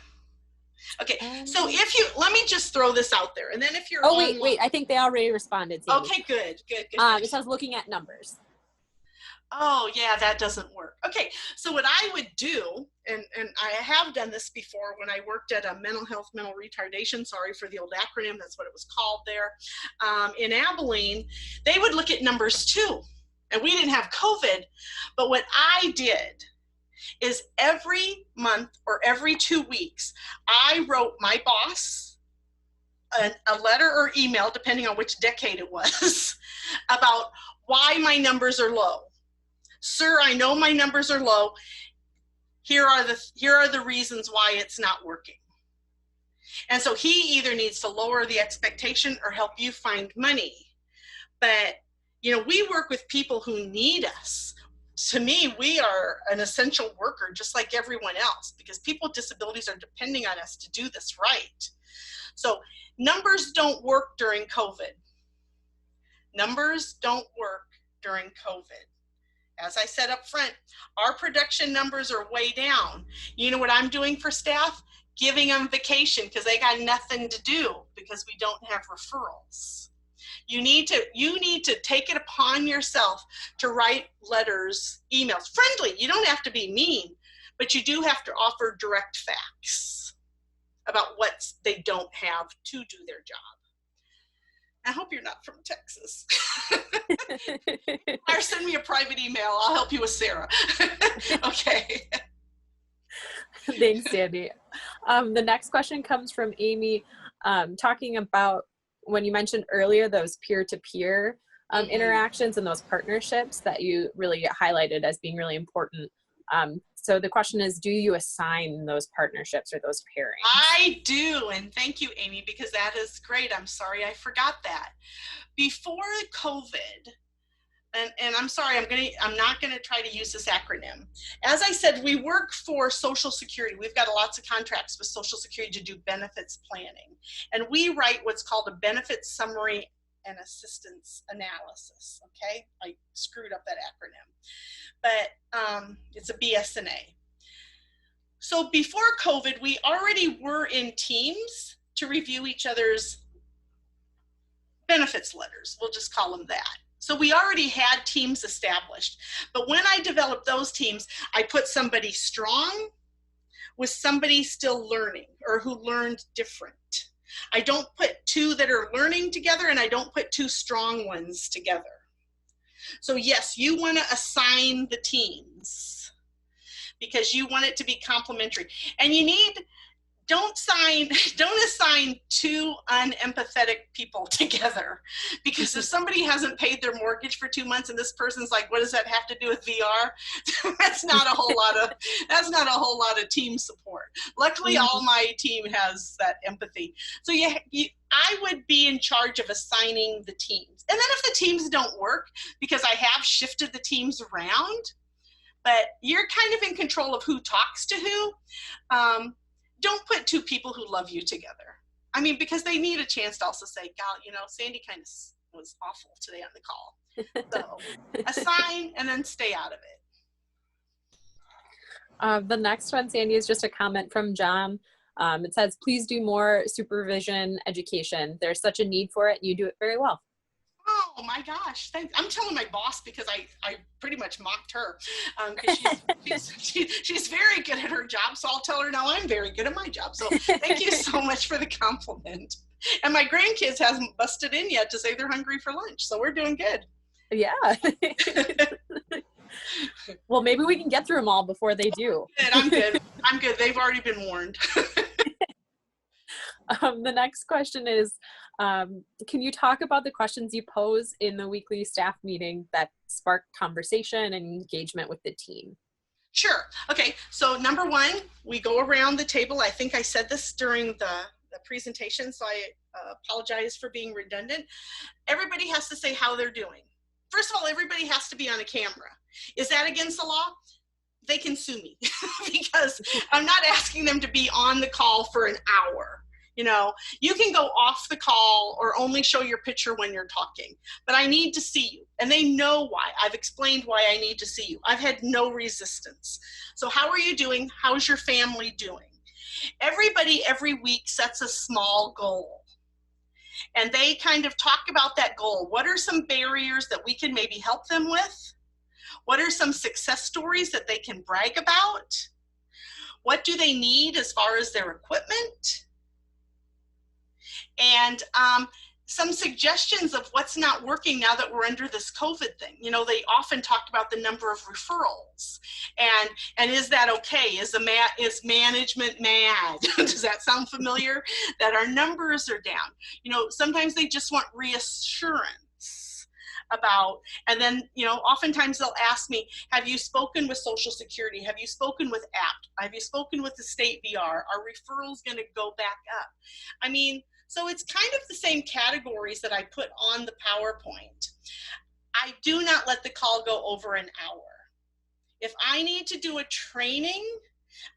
Okay, so if you, let me just throw this out there, and then if you're wait, I think they already responded. Sandy. Okay, good. It says looking at numbers. Oh yeah, that doesn't work. Okay, so what I would do, and I have done this before when I worked at a mental retardation, sorry for the old acronym, that's what it was called there, in Abilene, they would look at numbers too. And we didn't have COVID, but what I did is every month or every 2 weeks, I wrote my boss a letter or email, depending on which decade it was, about why my numbers are low. Sir, I know my numbers are low. Here are the reasons why it's not working. And so he either needs to lower the expectation or help you find money. But, you know, we work with people who need us. To me, we are an essential worker, just like everyone else, because people with disabilities are depending on us to do this right. So numbers don't work during COVID. Numbers don't work during COVID. As I said up front, our production numbers are way down. You know what I'm doing for staff? Giving them vacation because they got nothing to do because we don't have referrals. You need to take it upon yourself to write letters, emails, friendly. You don't have to be mean, but you do have to offer direct facts about what they don't have to do their job. I hope you're not from Texas. Or send me a private email. I'll help you with Sarah. Okay. Thanks, Sandy. The next question comes from Amy, talking about when you mentioned earlier those peer-to-peer interactions and those partnerships that you really highlighted as being really important. So the question is, do you assign those partnerships or those pairings? I do, and thank you, Amy, because that is great. I'm sorry I forgot that. Before COVID, and I'm sorry, I'm not gonna try to use this acronym. As I said, we work for Social Security. We've got lots of contracts with Social Security to do benefits planning, and we write what's called a benefits summary and assistance analysis. Okay, I screwed up that acronym, but it's a BSNA. So before COVID, we already were in teams to review each other's benefits letters. We'll just call them that. So we already had teams established. But when I developed those teams, I put somebody strong with somebody still learning or who learned different. I don't put two that are learning together, and I don't put two strong ones together. So yes, you want to assign the teams because you want it to be complementary. And you need, don't assign two unempathetic people together, because if somebody hasn't paid their mortgage for 2 months and this person's like, what does that have to do with VR? that's not a whole lot of team support. Luckily, all my team has that empathy. So I would be in charge of assigning the teams. And then if the teams don't work, because I have shifted the teams around, but you're kind of in control of who talks to who. Don't put two people who love you together. I mean, because they need a chance to also say, "God, Sandy kind of was awful today on the call." So assign and then stay out of it. The next one, Sandy, is just a comment from John. It says, please do more supervision education. There's such a need for it, and you do it very well. Oh my gosh, thanks. I'm telling my boss because I pretty much mocked her. She's very good at her job, so I'll tell her now I'm very good at my job. So thank you so much for the compliment. And my grandkids hasn't busted in yet to say they're hungry for lunch, so we're doing good. Yeah. Well, maybe we can get through them all before they do. I'm good. They've already been warned. The next question is, can you talk about the questions you pose in the weekly staff meeting that spark conversation and engagement with the team? Sure. Okay. So number one, we go around the table. I think I said this during the presentation, so I apologize for being redundant. Everybody has to say how they're doing. First of all, everybody has to be on a camera. Is that against the law? They can sue me because I'm not asking them to be on the call for an hour. You can go off the call or only show your picture when you're talking, but I need to see you. And they know why. I've explained why I need to see you. I've had no resistance. So how are you doing? How's your family doing? Everybody every week sets a small goal. And they kind of talk about that goal. What are some barriers that we can maybe help them with? What are some success stories that they can brag about? What do they need as far as their equipment? And some suggestions of what's not working now that we're under this COVID thing. They often talk about the number of referrals, and is that okay? Is management mad? Does that sound familiar? That our numbers are down. Sometimes they just want reassurance about, and then, oftentimes they'll ask me, have you spoken with Social Security? Have you spoken with APT? Have you spoken with the state VR? Are referrals going to go back up? I mean, so it's kind of the same categories that I put on the PowerPoint. I do not let the call go over an hour. If I need to do a training,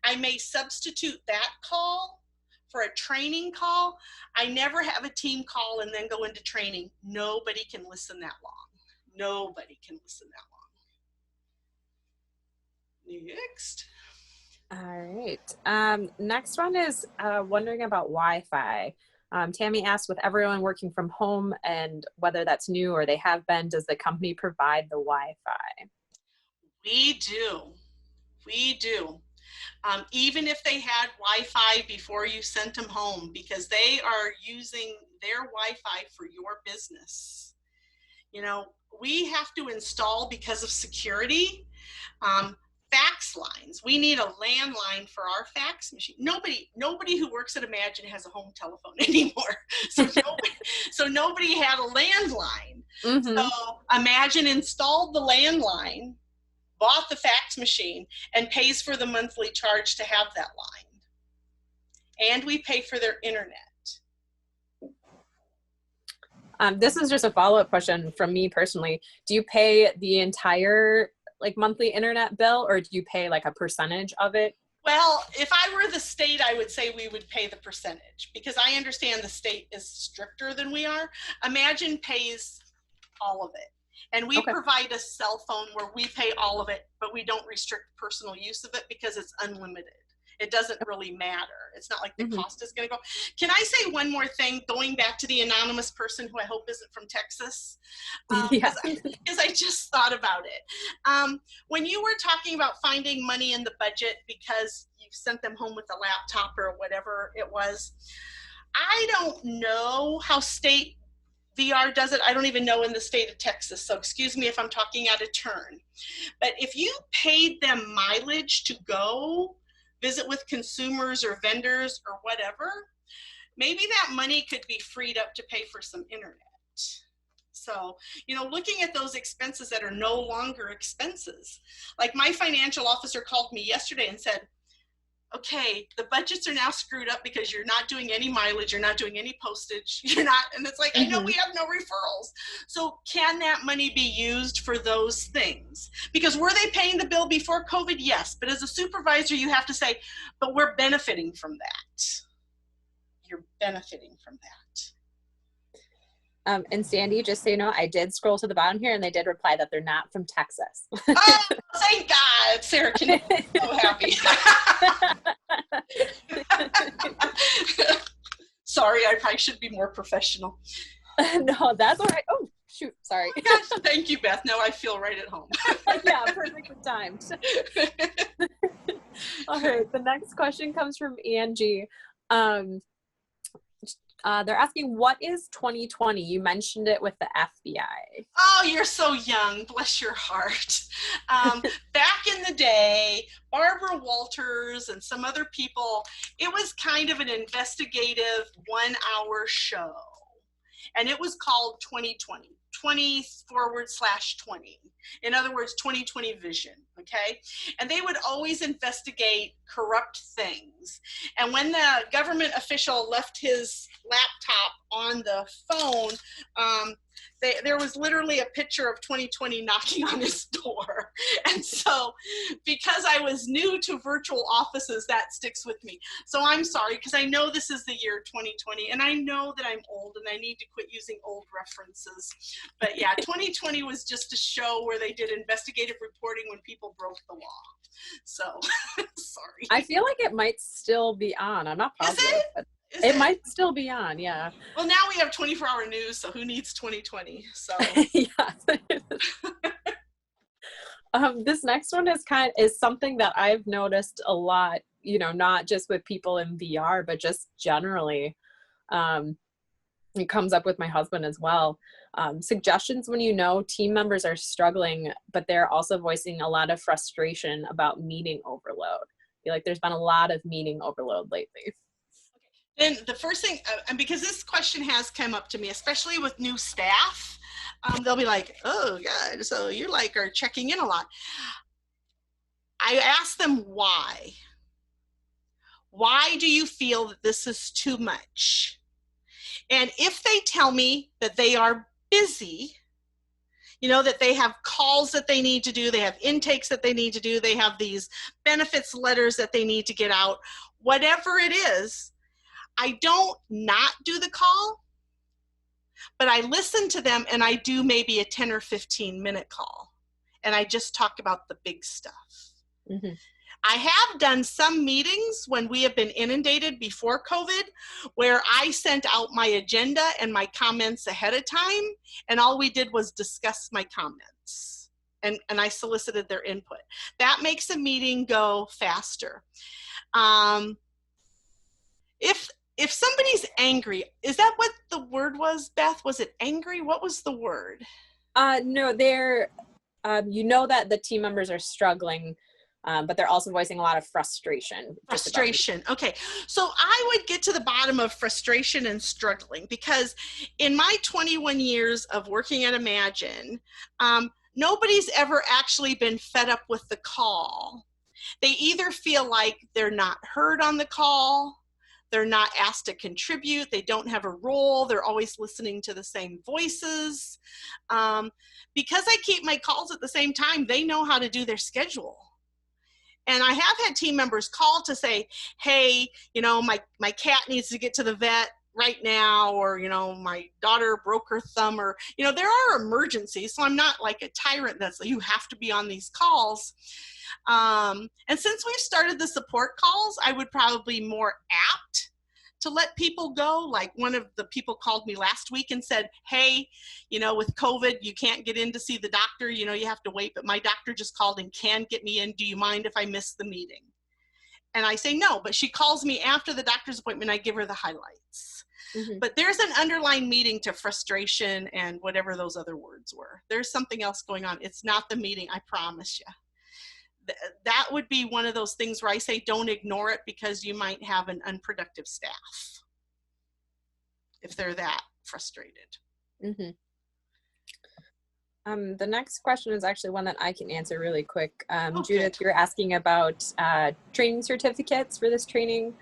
I may substitute that call for a training call. I never have a team call and then go into training. Nobody can listen that long. Nobody can listen that long. Next. All right. Next one is wondering about Wi-Fi. Tammy asked, with everyone working from home and whether that's new or they have been, does the company provide the Wi-Fi? We do. Even if they had Wi-Fi before you sent them home, because they are using their Wi-Fi for your business. We have to install, because of security, fax lines. We need a landline for our fax machine. Nobody who works at Imagine has a home telephone anymore. So nobody had a landline. Mm-hmm. So Imagine installed the landline, bought the fax machine, and pays for the monthly charge to have that line. And we pay for their internet. This is just a follow-up question from me personally. Do you pay the entire monthly internet bill, or do you pay a percentage of it? Well, if I were the state, I would say we would pay the percentage, because I understand the state is stricter than we are. Imagine pays all of it. And we provide a cell phone where we pay all of it, but we don't restrict personal use of it because it's unlimited. It doesn't really matter. It's not like the cost is going to go. Can I say one more thing, going back to the anonymous person who I hope isn't from Texas? Because I just thought about it. When you were talking about finding money in the budget because you sent them home with a laptop or whatever it was, I don't know how state VR does it. I don't even know in the state of Texas, so excuse me if I'm talking out of turn. But if you paid them mileage to go, visit with consumers or vendors or whatever, maybe that money could be freed up to pay for some internet. So, looking at those expenses that are no longer expenses. Like my financial officer called me yesterday and said, okay, the budgets are now screwed up because you're not doing any mileage, you're not doing any postage, and it's like, I know we have no referrals. So can that money be used for those things? Because were they paying the bill before COVID? Yes, but as a supervisor, you have to say, but we're benefiting from that. You're benefiting from that. And Sandy, just so you know, I did scroll to the bottom here and they did reply that they're not from Texas. Oh, thank God. Sarah can be so happy. Sorry, I probably should be more professional. No, that's all right. Oh, shoot. Sorry. Oh my gosh, thank you, Beth. Now I feel right at home. Yeah, perfectly timed. All right. The next question comes from Angie. They're asking, what is 2020? You mentioned it with the FBI. Oh, you're so young. Bless your heart. Back in the day, Barbara Walters and some other people, it was kind of an investigative 1-hour show. And it was called 2020, 20/20. In other words, 2020 vision, okay? And they would always investigate corrupt things. And when the government official left his laptop on the phone, there was literally a picture of 2020 knocking on his door. And so because I was new to virtual offices, that sticks with me. So I'm sorry, because I know this is the year 2020, and I know that I'm old and I need to quit using old references. But yeah, 2020 was just a show where they did investigative reporting when people broke the law. So sorry. I feel like it might still be on. I'm not positive. Is it? It might still be on, yeah. Well, now we have 24-hour news, so who needs 2020? So yeah. This next one is something that I've noticed a lot, not just with people in VR, but just generally. It comes up with my husband as well. Suggestions when team members are struggling, but they're also voicing a lot of frustration about meeting overload. I feel like there's been a lot of meeting overload lately. Then the first thing, and because this question has come up to me, especially with new staff, they'll be like, oh God, so you are checking in a lot. I ask them why. Why do you feel that this is too much? And if they tell me that they are busy, that they have calls that they need to do, they have intakes that they need to do, they have these benefits letters that they need to get out, whatever it is, I don't not do the call, but I listen to them and I do maybe a 10 or 15 minute call. And I just talk about the big stuff. Mm-hmm. I have done some meetings when we have been inundated before COVID where I sent out my agenda and my comments ahead of time. And all we did was discuss my comments and I solicited their input. That makes a meeting go faster. If somebody's angry, is that what the word was, Beth? Was it angry? What was the word? No, they're, that the team members are struggling, but they're also voicing a lot of frustration. Frustration. Okay. So I would get to the bottom of frustration and struggling because in my 21 years of working at Imagine, nobody's ever actually been fed up with the call. They either feel like they're not heard on the call, they're not asked to contribute, they don't have a role, they're always listening to the same voices. Because I keep my calls at the same time, they know how to do their schedule. And I have had team members call to say, hey, my cat needs to get to the vet right now, or, my daughter broke her thumb, or, there are emergencies. So I'm not like a tyrant that's like, you have to be on these calls. And since we've started the support calls, I would probably be more apt to let people go. Like one of the people called me last week and said, hey, with COVID, you can't get in to see the doctor, you have to wait, but my doctor just called and can get me in. Do you mind if I miss the meeting? And I say, no, but she calls me after the doctor's appointment. I give her the highlights. Mm-hmm. But there's an underlying meeting to frustration and whatever those other words were. There's something else going on. It's not the meeting, I promise you. that would be one of those things where I say don't ignore it, because you might have an unproductive staff if they're that frustrated. Mm-hmm. The next question is actually one that I can answer really quick. Judith, you're asking about training certificates for this training,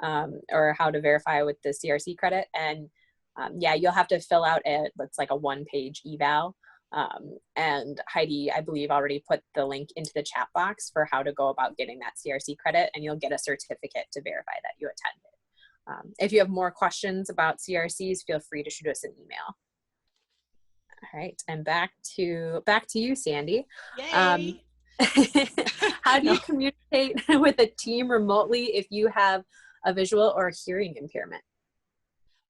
or how to verify with the CRC credit. And yeah, you'll have to fill out it's like a 1-page eval. And Heidi, I believe, already put the link into the chat box for how to go about getting that CRC credit, and you'll get a certificate to verify that you attended. If you have more questions about CRCs, feel free to shoot us an email. All right, and back to you, Sandy. Yay! How do you communicate with a team remotely if you have a visual or hearing impairment?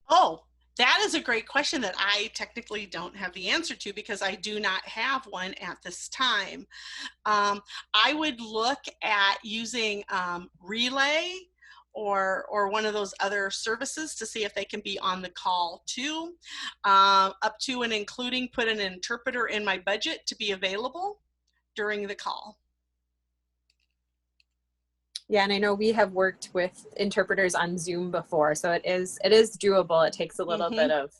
Oh, that is a great question that I technically don't have the answer to, because I do not have one at this time. I would look at using Relay or one of those other services to see if they can be on the call too, up to and including put an interpreter in my budget to be available during the call. Yeah, and I know we have worked with interpreters on Zoom before, so it is doable. It takes a little bit of,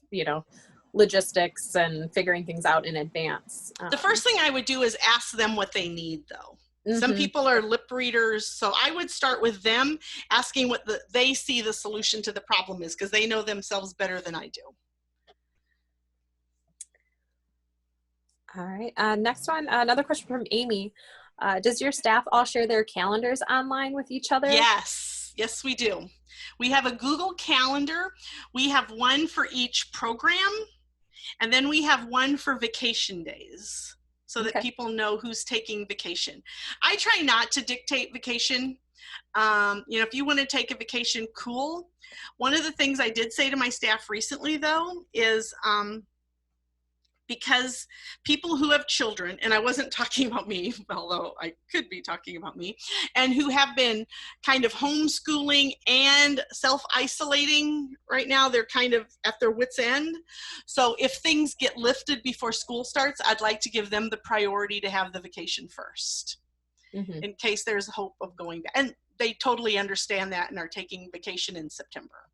logistics and figuring things out in advance. The first thing I would do is ask them what they need, though. Some people are lip readers, so I would start with them asking what they see the solution to the problem is, because they know themselves better than I do. All right, next one, another question from Amy. Does your staff all share their calendars online with each other? Yes, we do. We have a Google Calendar. We have one for each program, and then we have one for vacation days, so that people know who's taking vacation. I try not to dictate vacation. If you want to take a vacation, cool. One of the things I did say to my staff recently, though, is because people who have children, and I wasn't talking about me, although I could be talking about me, and who have been kind of homeschooling and self-isolating right now, they're kind of at their wit's end. So if things get lifted before school starts, I'd like to give them the priority to have the vacation first, in case there's hope of going back. And they totally understand that and are taking vacation in September.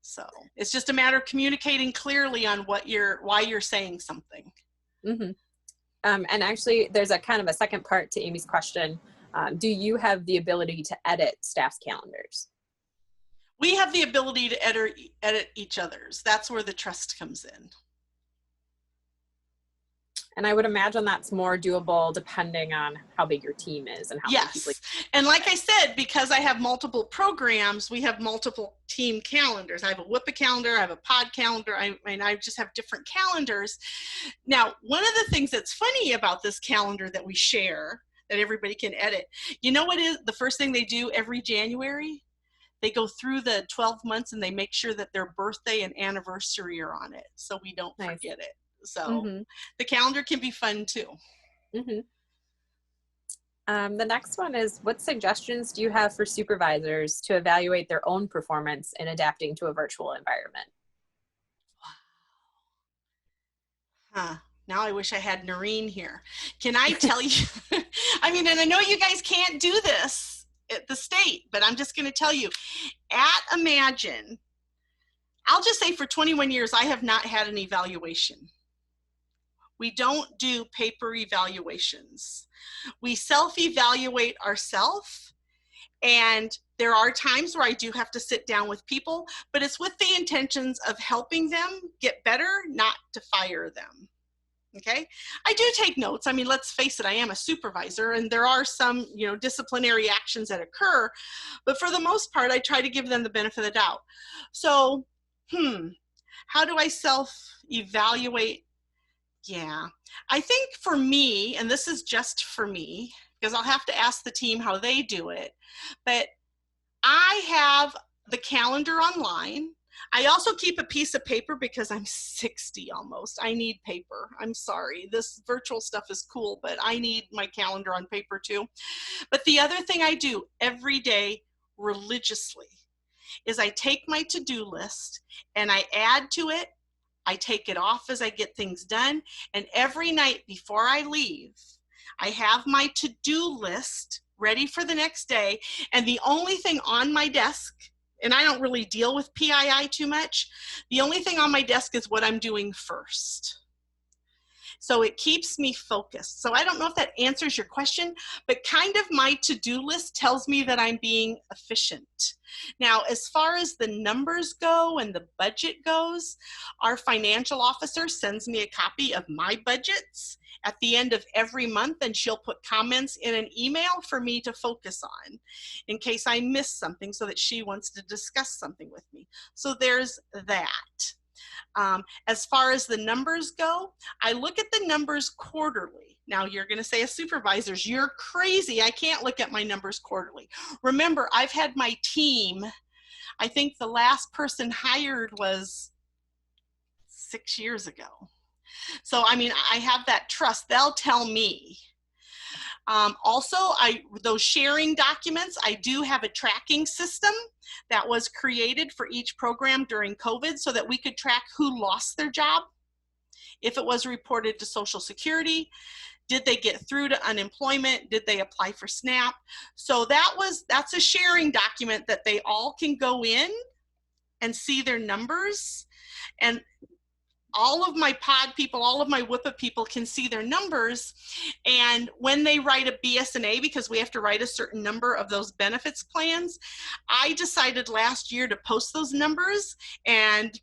So it's just a matter of communicating clearly on why you're saying something. And actually, there's a kind of a second part to Amy's question. Do you have the ability to edit staff's calendars? We have the ability to edit each other's. That's where the trust comes in. And I would imagine that's more doable depending on how big your team is and how many people. And like I said, because I have multiple programs, we have multiple team calendars. I have a WIPA calendar, I have a pod calendar, I just have different calendars. Now, one of the things that's funny about this calendar that we share, that everybody can edit, you know what is the first thing they do every January? They go through the 12 months and they make sure that their birthday and anniversary are on it, so we don't forget it. So the calendar can be fun too. The next one is, what suggestions do you have for supervisors to evaluate their own performance in adapting to a virtual environment? Now I wish I had Noreen here. Can I tell you, I mean, and I know you guys can't do this at the state, but I'm just going to tell you, at Imagine, I'll just say for 21 years, I have not had an evaluation. We don't do paper evaluations. We self-evaluate ourselves, and there are times where I do have to sit down with people, but it's with the intentions of helping them get better, not to fire them. Okay, I do take notes. I mean, let's face it, I am a supervisor, and there are some, disciplinary actions that occur, but for the most part, I try to give them the benefit of the doubt. So, how do I self-evaluate? Yeah, I think for me, and this is just for me, because I'll have to ask the team how they do it, but I have the calendar online. I also keep a piece of paper because I'm 60 almost. I need paper. I'm sorry. This virtual stuff is cool, but I need my calendar on paper too. But the other thing I do every day religiously is I take my to-do list and I add to it. I take it off as I get things done. And every night before I leave, I have my to-do list ready for the next day, and the only thing on my desk, and I don't really deal with PII too much, the only thing on my desk is what I'm doing first. So it keeps me focused. So I don't know if that answers your question, but kind of my to-do list tells me that I'm being efficient. Now, as far as the numbers go and the budget goes, our financial officer sends me a copy of my budgets at the end of every month, and she'll put comments in an email for me to focus on in case I miss something, so that she wants to discuss something with me. So there's that. As far as the numbers go, I look at the numbers quarterly. Now you're going to say, as supervisors, you're crazy. I can't look at my numbers quarterly. Remember, I've had my team, I think the last person hired was 6 years ago. So, I mean, I have that trust. They'll tell me. Also, those sharing documents, I do have a tracking system that was created for each program during COVID so that we could track who lost their job, if it was reported to Social Security, did they get through to unemployment, did they apply for SNAP. So that's a sharing document that they all can go in and see their numbers, and all of my pod people, all of my WIPA people can see their numbers. And when they write a BSNA, because we have to write a certain number of those benefits plans, I decided last year to post those numbers, and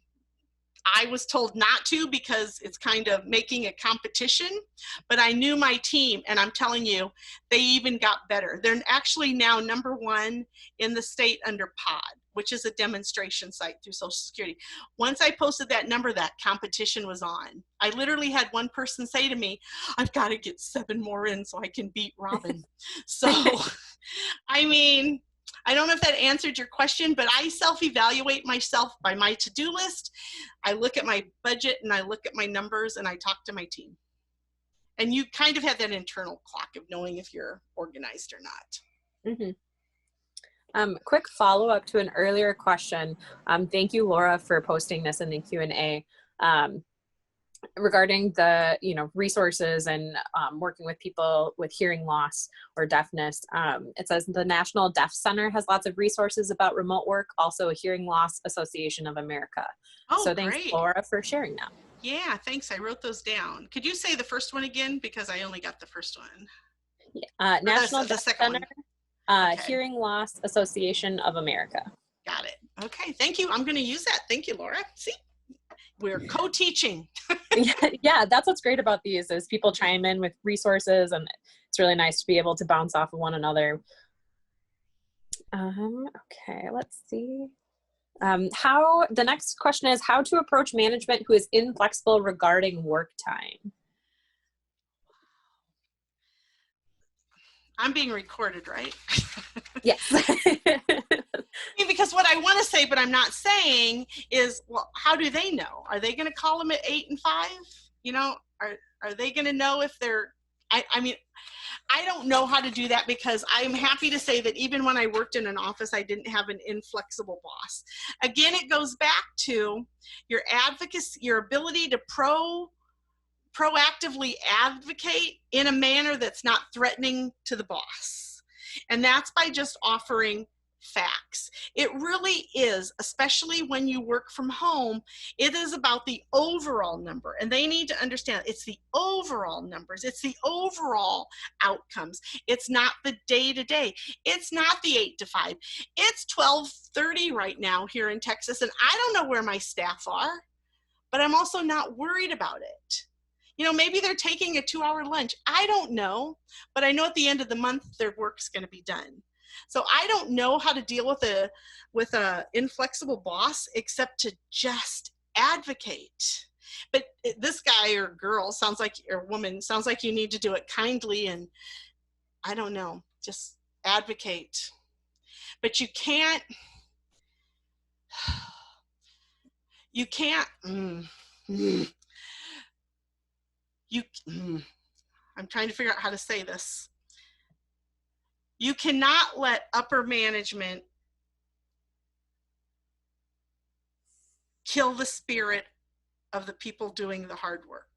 I was told not to because it's kind of making a competition, but I knew my team, and I'm telling you, they even got better. They're actually now #1 in the state under POD, which is a demonstration site through Social Security. Once I posted that number, that competition was on. I literally had one person say to me, I've got to get 7 more in so I can beat Robin. So, I mean, I don't know if that answered your question, but I self-evaluate myself by my to-do list. I look at my budget and I look at my numbers and I talk to my team. And you kind of have that internal clock of knowing if you're organized or not. Mm-hmm. Quick follow-up to an earlier question. Thank you, Laura, for posting this in the Q&A. Regarding the resources and working with people with hearing loss or deafness. It says the National Deaf Center has lots of resources about remote work, also a Hearing Loss Association of America. So thanks, Great. Laura, for sharing that. Yeah, thanks. I wrote those down. Could you say the first one again? Because I only got the first one. Yeah. National Deaf Center, okay. Hearing Loss Association of America. Got it. Okay, thank you. I'm going to use that. Thank you, Laura. See? We're co-teaching. Yeah, that's what's great about these is people chime in with resources, and it's really nice to be able to bounce off of one another. Okay, let's see. The next question is how to approach management who is inflexible regarding work time. I'm being recorded, right? Yes. Because what I want to say, but I'm not saying, is, well, how do they know? Are they going to call them at 8 and 5? Are they going to know if they're, I mean, I don't know how to do that, because I'm happy to say that even when I worked in an office, I didn't have an inflexible boss. Again, it goes back to your advocacy, your ability to proactively advocate in a manner that's not threatening to the boss. And that's by just offering facts. It really is, especially when you work from home, it is about the overall number, and they need to understand it's the overall numbers, it's the overall outcomes. It's not the day-to-day. It's not the 8 to 5. It's 12:30 right now here in Texas, and I don't know where my staff are, but I'm also not worried about it. Maybe they're taking a 2-hour lunch. I don't know, but I know at the end of the month their work's going to be done. So I don't know how to deal with a inflexible boss except to just advocate. But this guy or girl or woman sounds like you need to do it kindly, and I don't know, just advocate. But you can't. I'm trying to figure out how to say this. You cannot let upper management kill the spirit of the people doing the hard work.